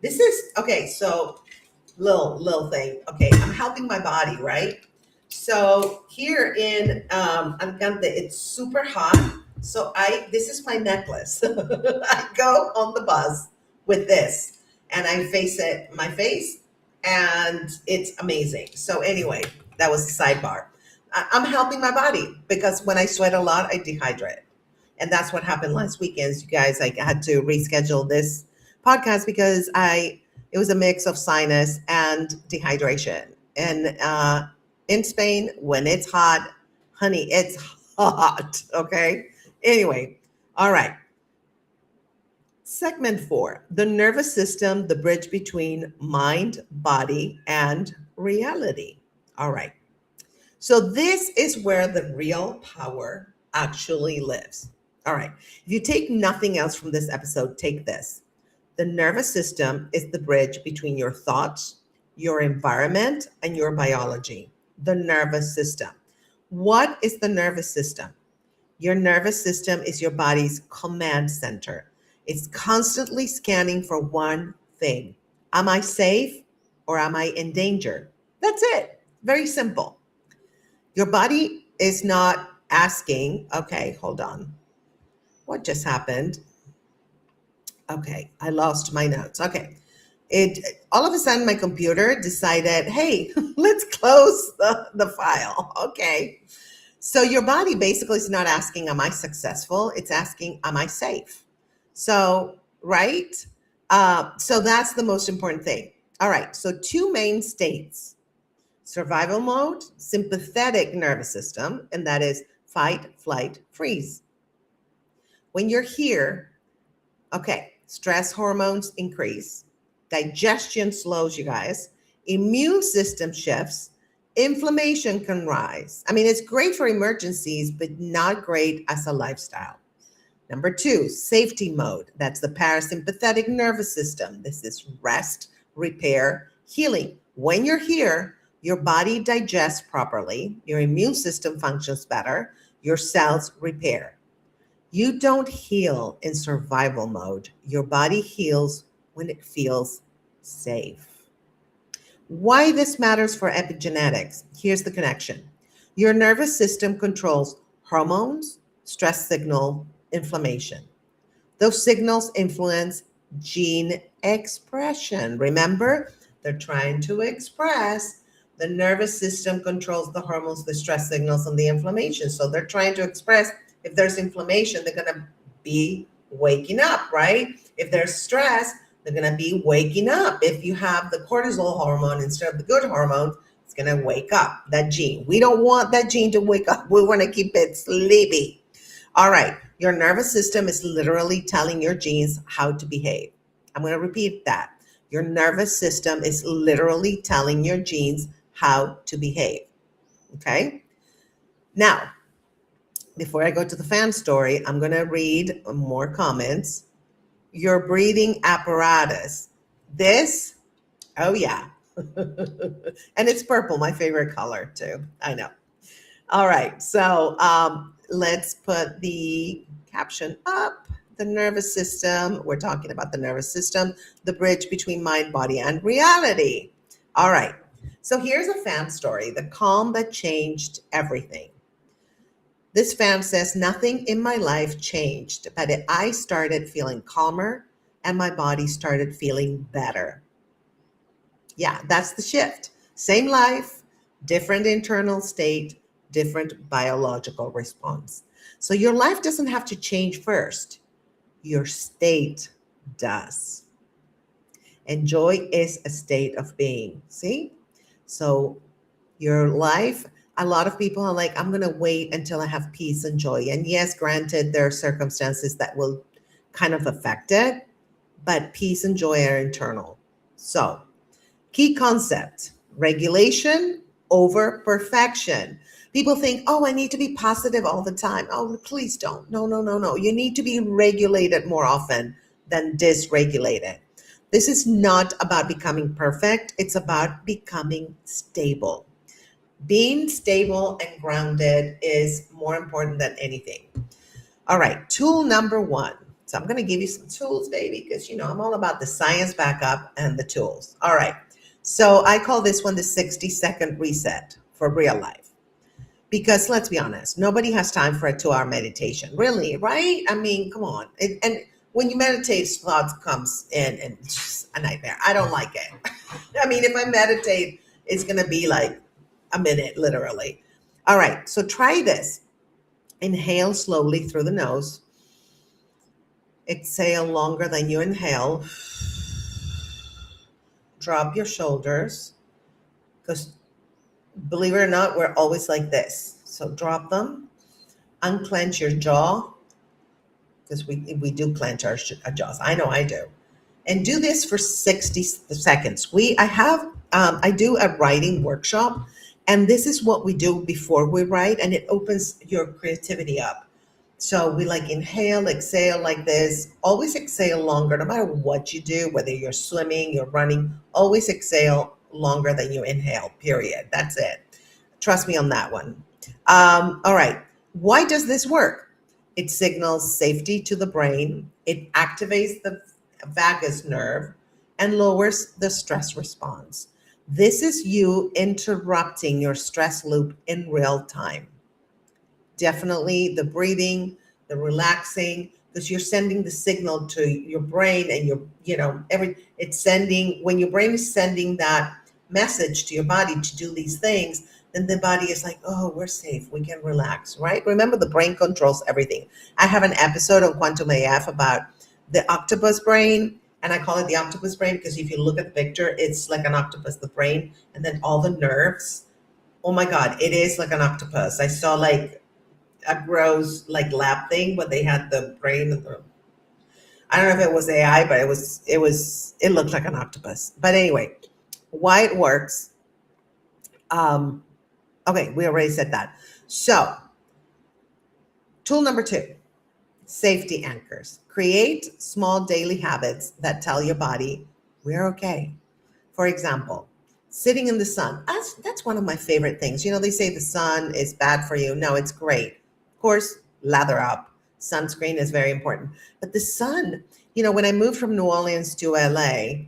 S1: This is okay. So little thing. Okay, I'm helping my body, right? So here in it's super hot. So this is my necklace. I go on the bus with this, and I face it my face, and it's amazing. So anyway, that was a sidebar. I'm helping my body because when I sweat a lot, I dehydrate. And that's what happened last weekend. You guys, I had to reschedule this podcast because it was a mix of sinus and dehydration. And in Spain, when it's hot, honey, it's hot. Okay. Anyway, all right. Segment 4, the nervous system, the bridge between mind, body, and reality. All right. So this is where the real power actually lives. All right. If you take nothing else from this episode, take this. The nervous system is the bridge between your thoughts, your environment, and your biology. The nervous system. What is the nervous system? Your nervous system is your body's command center. It's constantly scanning for one thing. Am I safe or am I in danger? That's it. Very simple. Your body is not asking, okay, hold on. What just happened? Okay, I lost my notes. Okay. All of a sudden my computer decided, hey, let's close the file. Okay. So your body basically is not asking, am I successful? It's asking, am I safe? So, right? So that's the most important thing. All right. So 2 main states, survival mode, sympathetic nervous system, and that is fight, flight, freeze. When you're here, okay, stress hormones increase, digestion slows, you guys, immune system shifts, inflammation can rise. I mean, it's great for emergencies, but not great as a lifestyle. Number 2, safety mode. That's the parasympathetic nervous system. This is rest, repair, healing. When you're here, your body digests properly, your immune system functions better, your cells repair. You don't heal in survival mode. Your body heals when it feels safe. Why this matters for epigenetics? Here's the connection. Your nervous system controls hormones, stress signal, inflammation. Those signals influence gene expression. Remember, they're trying to express. The nervous system controls the hormones, the stress signals, and the inflammation. So they're trying to express. If there's inflammation, they're going to be waking up, right? If there's stress, they're going to be waking up. If you have the cortisol hormone instead of the good hormone, it's going to wake up that gene. We don't want that gene to wake up. We want to keep it sleepy. All right. Your nervous system is literally telling your genes how to behave. I'm going to repeat that. Your nervous system is literally telling your genes how to behave. Okay. Now, before I go to the fan story, I'm going to read more comments. Your breathing apparatus. This, oh yeah. And it's purple, my favorite color too. I know. All right. So let's put the caption up. The nervous system. We're talking about the nervous system, the bridge between mind, body, and reality. All right. So here's a fan story, the calm that changed everything. This fan says, nothing in my life changed, but I started feeling calmer and my body started feeling better. Yeah, that's the shift. Same life, different internal state, different biological response. So your life doesn't have to change first. Your state does. And joy is a state of being. See? So your life, a lot of people are like, I'm going to wait until I have peace and joy. And yes, granted, there are circumstances that will kind of affect it, but peace and joy are internal. So, key concept, regulation over perfection. People think, oh, I need to be positive all the time. Oh, please don't. No. You need to be regulated more often than dysregulated. This is not about becoming perfect. It's about becoming stable. Being stable and grounded is more important than anything. All right, tool number 1. So I'm going to give you some tools, baby, because, I'm all about the science backup and the tools. All right, so I call this one the 60-second reset for real life. Because let's be honest, nobody has time for a 2-hour meditation. Really, right? I mean, come on. And when you meditate, thoughts comes in and it's just a nightmare. I don't like it. I mean, if I meditate, it's going to be like a minute, literally. All right, so try this. Inhale slowly through the nose. Exhale longer than you inhale. Drop your shoulders, because believe it or not, we're always like this. So drop them. Unclench your jaw, because we do clench our jaws. I know I do. And do this for 60 seconds. I do a writing workshop, and this is what we do before we write, and it opens your creativity up. So we like inhale, exhale like this. Always exhale longer, no matter what you do, whether you're swimming, you're running, always exhale longer than you inhale, period. That's it. Trust me on that one. All right. Why does this work? It signals safety to the brain. It activates the vagus nerve and lowers the stress response. This is you interrupting your stress loop in real time. Definitely the breathing, the relaxing, because you're sending the signal to your brain, and when your brain is sending that message to your body to do these things, then the body is like, oh, we're safe, we can relax, right? Remember, the brain controls everything. I have an episode on quantumaf about the octopus brain, and I call it the octopus brain because if you look at the picture, it's like an octopus, the brain, and then all the nerves. Oh my God, it is like an octopus. I saw like a gross like lab thing, but they had the brain and I don't know if it was AI, but it looked like an octopus. But anyway, why it works. Okay, we already said that. So tool number 2, safety anchors. Create small daily habits that tell your body we're okay. For example, sitting in the sun. That's one of my favorite things. They say the sun is bad for you. No, it's great. Of course, lather up. Sunscreen is very important. But the sun, when I moved from New Orleans to LA,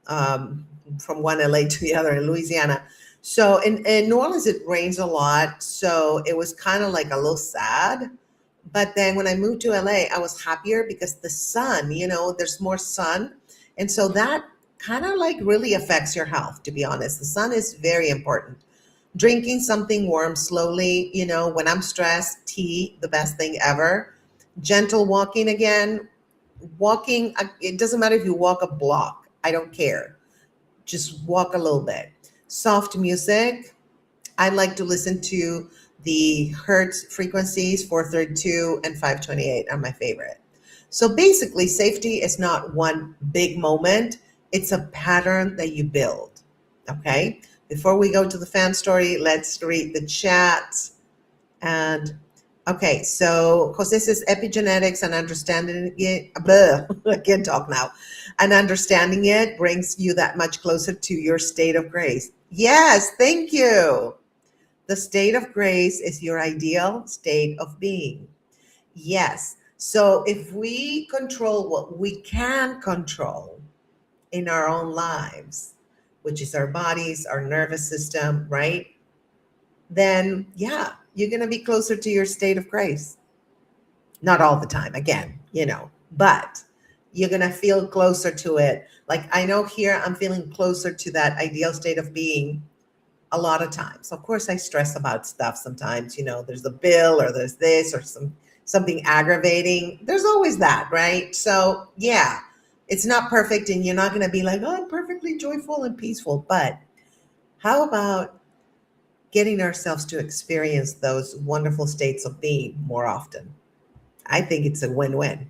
S1: from one LA to the other in Louisiana. So in New Orleans, it rains a lot. So it was kind of like a little sad. But then when I moved to LA, I was happier because the sun, there's more sun. And so that kind of like really affects your health, to be honest. The sun is very important. Drinking something warm slowly, when I'm stressed, tea, the best thing ever. Gentle walking again. Walking, it doesn't matter if you walk a block. I don't care. Just walk a little bit. Soft music. I like to listen to the Hertz frequencies, 432 and 528 are my favorite. So basically, safety is not one big moment. It's a pattern that you build. Okay. Before we go to the fan story, let's read the chat. And okay, so because this is epigenetics and understanding it, I can't talk now. And understanding it brings you that much closer to your state of grace. Yes, thank you. The state of grace is your ideal state of being. Yes. So if we control what we can control in our own lives, which is our bodies, our nervous system, right? Then, yeah, you're going to be closer to your state of grace. Not all the time, again, but you're going to feel closer to it. Like I know here I'm feeling closer to that ideal state of being a lot of times. Of course, I stress about stuff sometimes, there's a bill or there's this or something aggravating. There's always that, right? So yeah, it's not perfect and you're not going to be like, oh, I'm perfectly joyful and peaceful. But how about getting ourselves to experience those wonderful states of being more often? I think it's a win-win.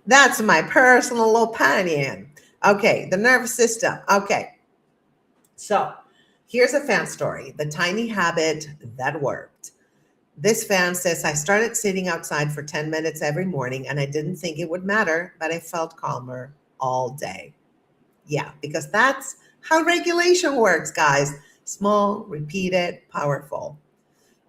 S1: That's my personal opinion. Okay, the nervous system. Okay, so here's a fan story, the tiny habit that worked. This fan says, I started sitting outside for 10 minutes every morning and I didn't think it would matter, but I felt calmer all day. Yeah, because that's how regulation works, guys. Small, repeated, powerful.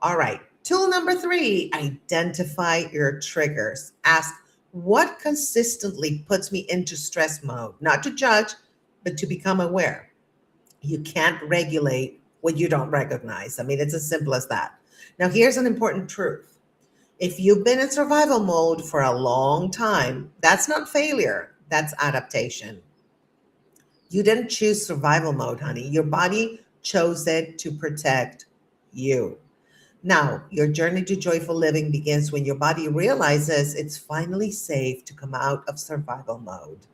S1: All right. Tool number 3, identify your triggers. Ask, what consistently puts me into stress mode? Not to judge, but to become aware. You can't regulate what you don't recognize. I mean, it's as simple as that. Now, here's an important truth. If you've been in survival mode for a long time, that's not failure, that's adaptation. You didn't choose survival mode, honey. Your body chose it to protect you. Now, your journey to joyful living begins when your body realizes it's finally safe to come out of survival mode.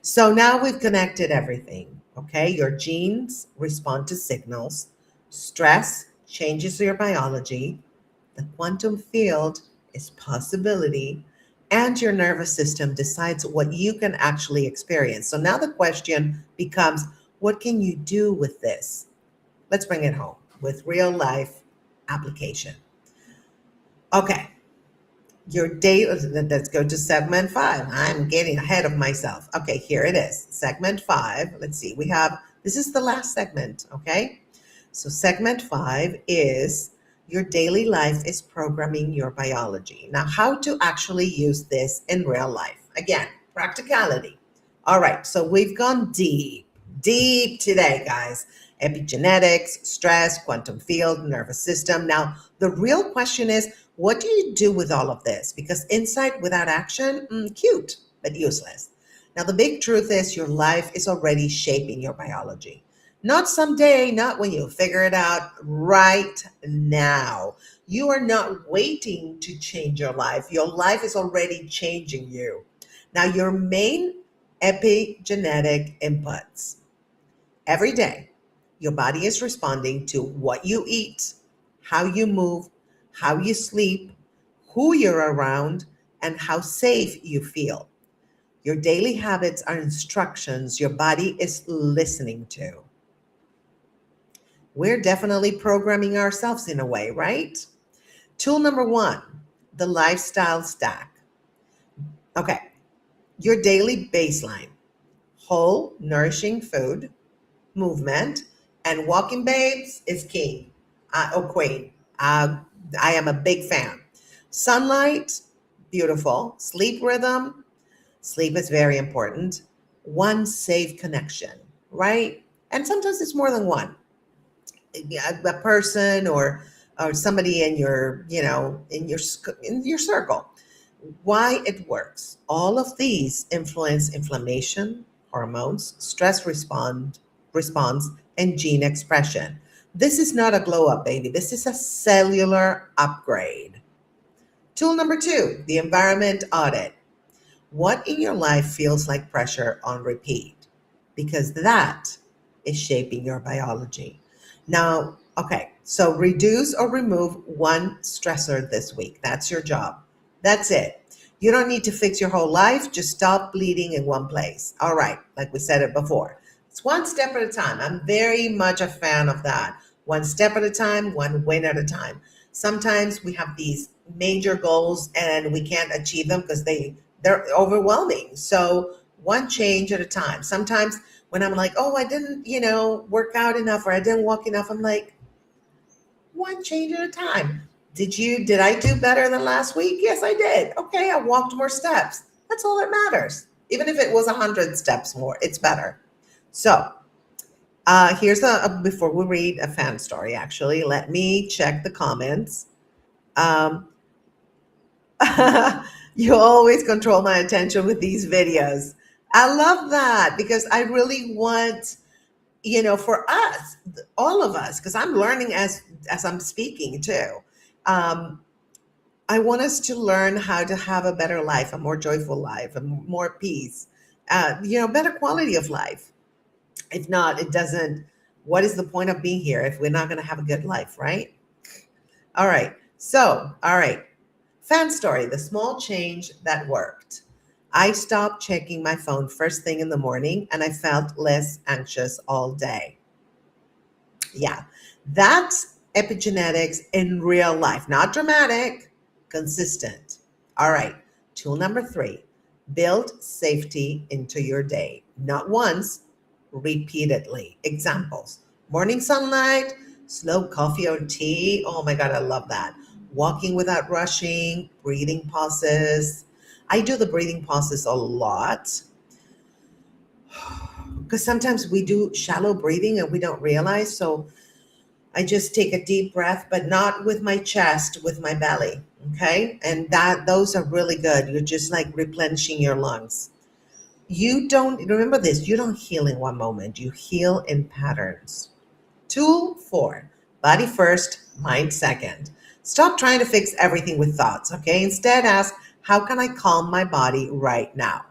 S1: So now we've connected everything, okay? Your genes respond to signals, stress changes your biology, the quantum field is possibility, and your nervous system decides what you can actually experience. So now the question becomes, what can you do with this? Let's bring it home with real life application. Okay, your day, let's go to segment 5. I'm getting ahead of myself. Okay, here it is. Segment 5. Let's see. This is the last segment, okay? So segment 5 is your daily life is programming your biology. Now, how to actually use this in real life. Again, practicality. All right, so we've gone deep today, guys. Epigenetics, stress, quantum field, nervous system. Now, the real question is, what do you do with all of this? Because insight without action, cute, but useless. Now, the big truth is your life is already shaping your biology. Not someday, not when you figure it out, right now. You are not waiting to change your life. Your life is already changing you. Now, your main epigenetic inputs. Every day, your body is responding to what you eat, how you move, how you sleep, who you're around, and how safe you feel. Your daily habits are instructions your body is listening to. We're definitely programming ourselves in a way, right? Tool number 1, the lifestyle stack. Okay, your daily baseline: whole, nourishing food, movement, and walking, babes, is king or queen. I am a big fan. Sunlight, beautiful. Sleep rhythm, sleep is very important. One safe connection, right? And sometimes it's more than one. A person or somebody in your, in your circle. Why it works. All of these influence inflammation, hormones, stress response, and gene expression. This is not a glow up, baby. This is a cellular upgrade. Tool number 2, the environment audit. What in your life feels like pressure on repeat? Because that is shaping your biology. Now, okay, so reduce or remove one stressor this week. That's your job. That's it. You don't need to fix your whole life. Just stop bleeding in one place. All right, like we said it before. It's one step at a time. I'm very much a fan of that. One step at a time, one win at a time. Sometimes we have these major goals and we can't achieve them because they're overwhelming. So one change at a time. Sometimes when I'm like, oh, I didn't, work out enough or I didn't walk enough, I'm like, one change at a time. Did I do better than last week? Yes, I did. Okay, I walked more steps. That's all that matters. Even if it was 100 steps more, it's better. So here's before we read a fan story, actually, let me check the comments. You always control my attention with these videos. I love that because I really want, for us, all of us, because I'm learning as I'm speaking too. I want us to learn how to have a better life, a more joyful life, a more peace, better quality of life. If not, it doesn't, what is the point of being here if we're not going to have a good life, right? All right. So, all right. Fan story, the small change that worked. I stopped checking my phone first thing in the morning and I felt less anxious all day. Yeah, that's epigenetics in real life, not dramatic, consistent. All right, tool number 3, build safety into your day, not once, repeatedly. Examples: morning sunlight, slow coffee or tea. Oh my God, I love that. Walking without rushing, breathing pauses. I do the breathing pauses a lot because sometimes we do shallow breathing and we don't realize. So I just take a deep breath, but not with my chest, with my belly. Okay. And those are really good. You're just like replenishing your lungs. You don't, remember this, you don't heal in one moment, you heal in patterns. Tool 4, body first, mind second. Stop trying to fix everything with thoughts, okay? Instead, ask, how can I calm my body right now?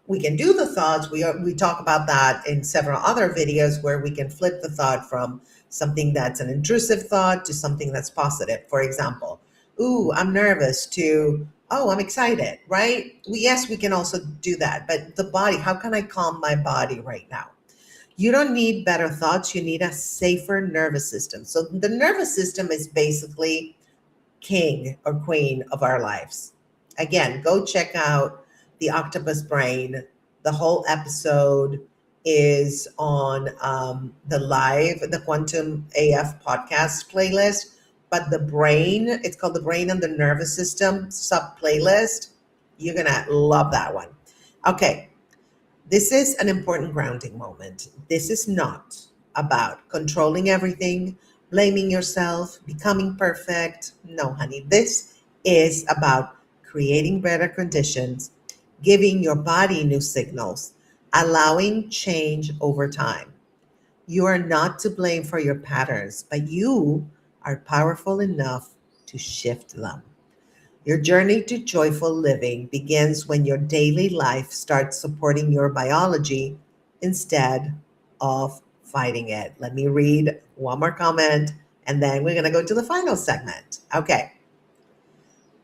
S1: We can do the thoughts. We talk about that in several other videos where we can flip the thought from something that's an intrusive thought to something that's positive. For example, ooh, I'm nervous to, oh, I'm excited, right? Yes, we can also do that. But the body, how can I calm my body right now? You don't need better thoughts. You need a safer nervous system. So the nervous system is basically king or queen of our lives. Again, go check out the octopus brain. The whole episode is on the quantum af podcast playlist. But the brain, it's called the brain and the nervous system sub playlist. You're gonna love that one. Okay, this is an important grounding moment. This is not about controlling everything, blaming yourself, becoming perfect. No, honey. This is about creating better conditions, giving your body new signals, allowing change over time. You are not to blame for your patterns, but you are powerful enough to shift them. Your journey to joyful living begins when your daily life starts supporting your biology instead of fighting it. Let me read one more comment and then we're going to go to the final segment. Okay.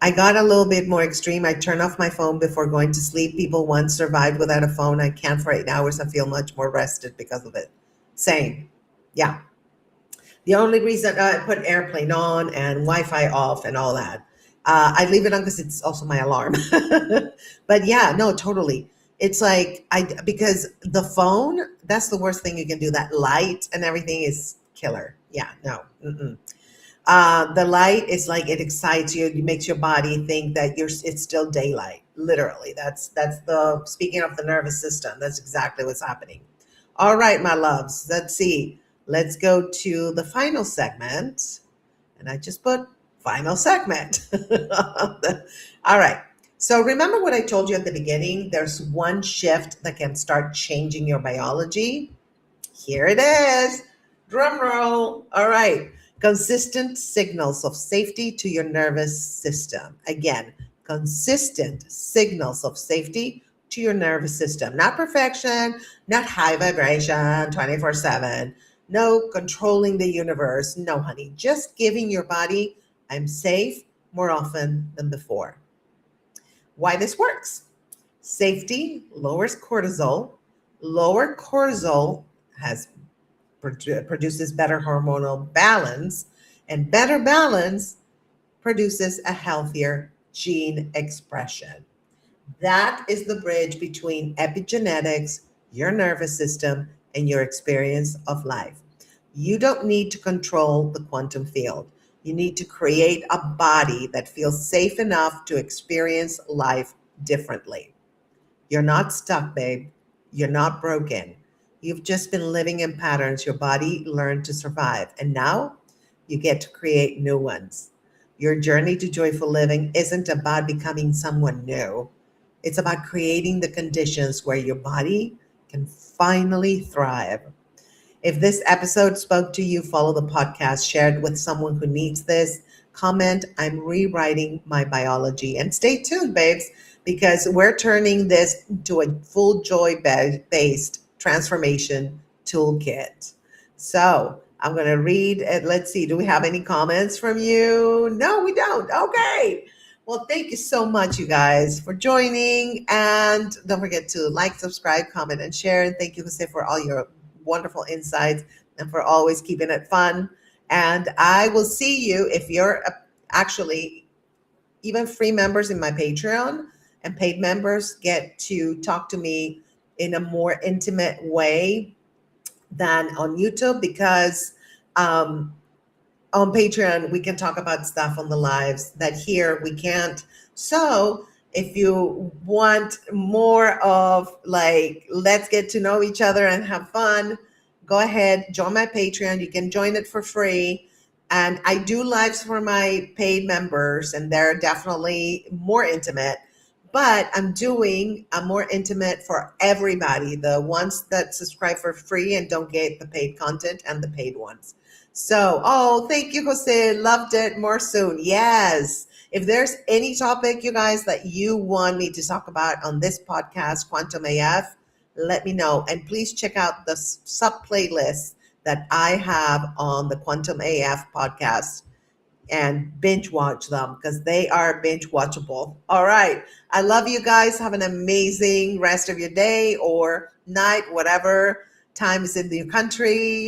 S1: I got a little bit more extreme. I turn off my phone before going to sleep. People once survived without a phone. I can't for 8 hours. I feel much more rested because of it. Same. Yeah. The only reason I put airplane on and Wi-Fi off and all that, I leave it on because it's also my alarm. But yeah, no, totally. It's like because the phone, that's the worst thing you can do. That light and everything is killer. Yeah, no. Mm-mm. The light is like it excites you. It makes your body think that it's still daylight. Literally, that's the speaking of the nervous system. That's exactly what's happening. All right, my loves. Let's see. Let's go to the final segment. And I just put final segment. All right. So remember what I told you at the beginning? There's one shift that can start changing your biology. Here it is. Drum roll. All right. Consistent signals of safety to your nervous system. Again, consistent signals of safety to your nervous system. Not perfection, not high vibration 24/7. No controlling the universe. No, honey. Just giving your body, I'm safe more often than before. Why this works? Safety lowers cortisol. Lower cortisol has produces better hormonal balance, and better balance produces a healthier gene expression. That is the bridge between epigenetics, your nervous system, and your experience of life. You don't need to control the quantum field. You need to create a body that feels safe enough to experience life differently. You're not stuck, babe. You're not broken. You've just been living in patterns your body learned to survive. And now you get to create new ones. Your journey to joyful living isn't about becoming someone new. It's about creating the conditions where your body can finally thrive. If this episode spoke to you, follow the podcast, share it with someone who needs this. Comment, I'm rewriting my biology. And stay tuned, babes, because we're turning this into a full joy-based transformation toolkit. So I'm going to read it. Let's see. Do we have any comments from you? No, we don't. Okay. Well, thank you so much, you guys, for joining. And don't forget to like, subscribe, comment, and share. And thank you, Jose, for all your wonderful insights and for always keeping it fun. And I will see you if you're actually even free members in my Patreon, and paid members get to talk to me in a more intimate way than on YouTube, because on Patreon, we can talk about stuff on the lives that here we can't. So if you want more of like, let's get to know each other and have fun, go ahead, join my Patreon. You can join it for free. And I do lives for my paid members, and they're definitely more intimate. But I'm doing a more intimate for everybody, the ones that subscribe for free and don't get the paid content, and the paid ones. So, oh, thank you, Jose. Loved it. More soon. Yes. If there's any topic, you guys, that you want me to talk about on this podcast, Quantum AF, let me know. And please check out the sub playlist that I have on the Quantum AF podcast and binge watch them because they are binge watchable. All right. I love you guys. Have an amazing rest of your day or night, whatever time is in your country.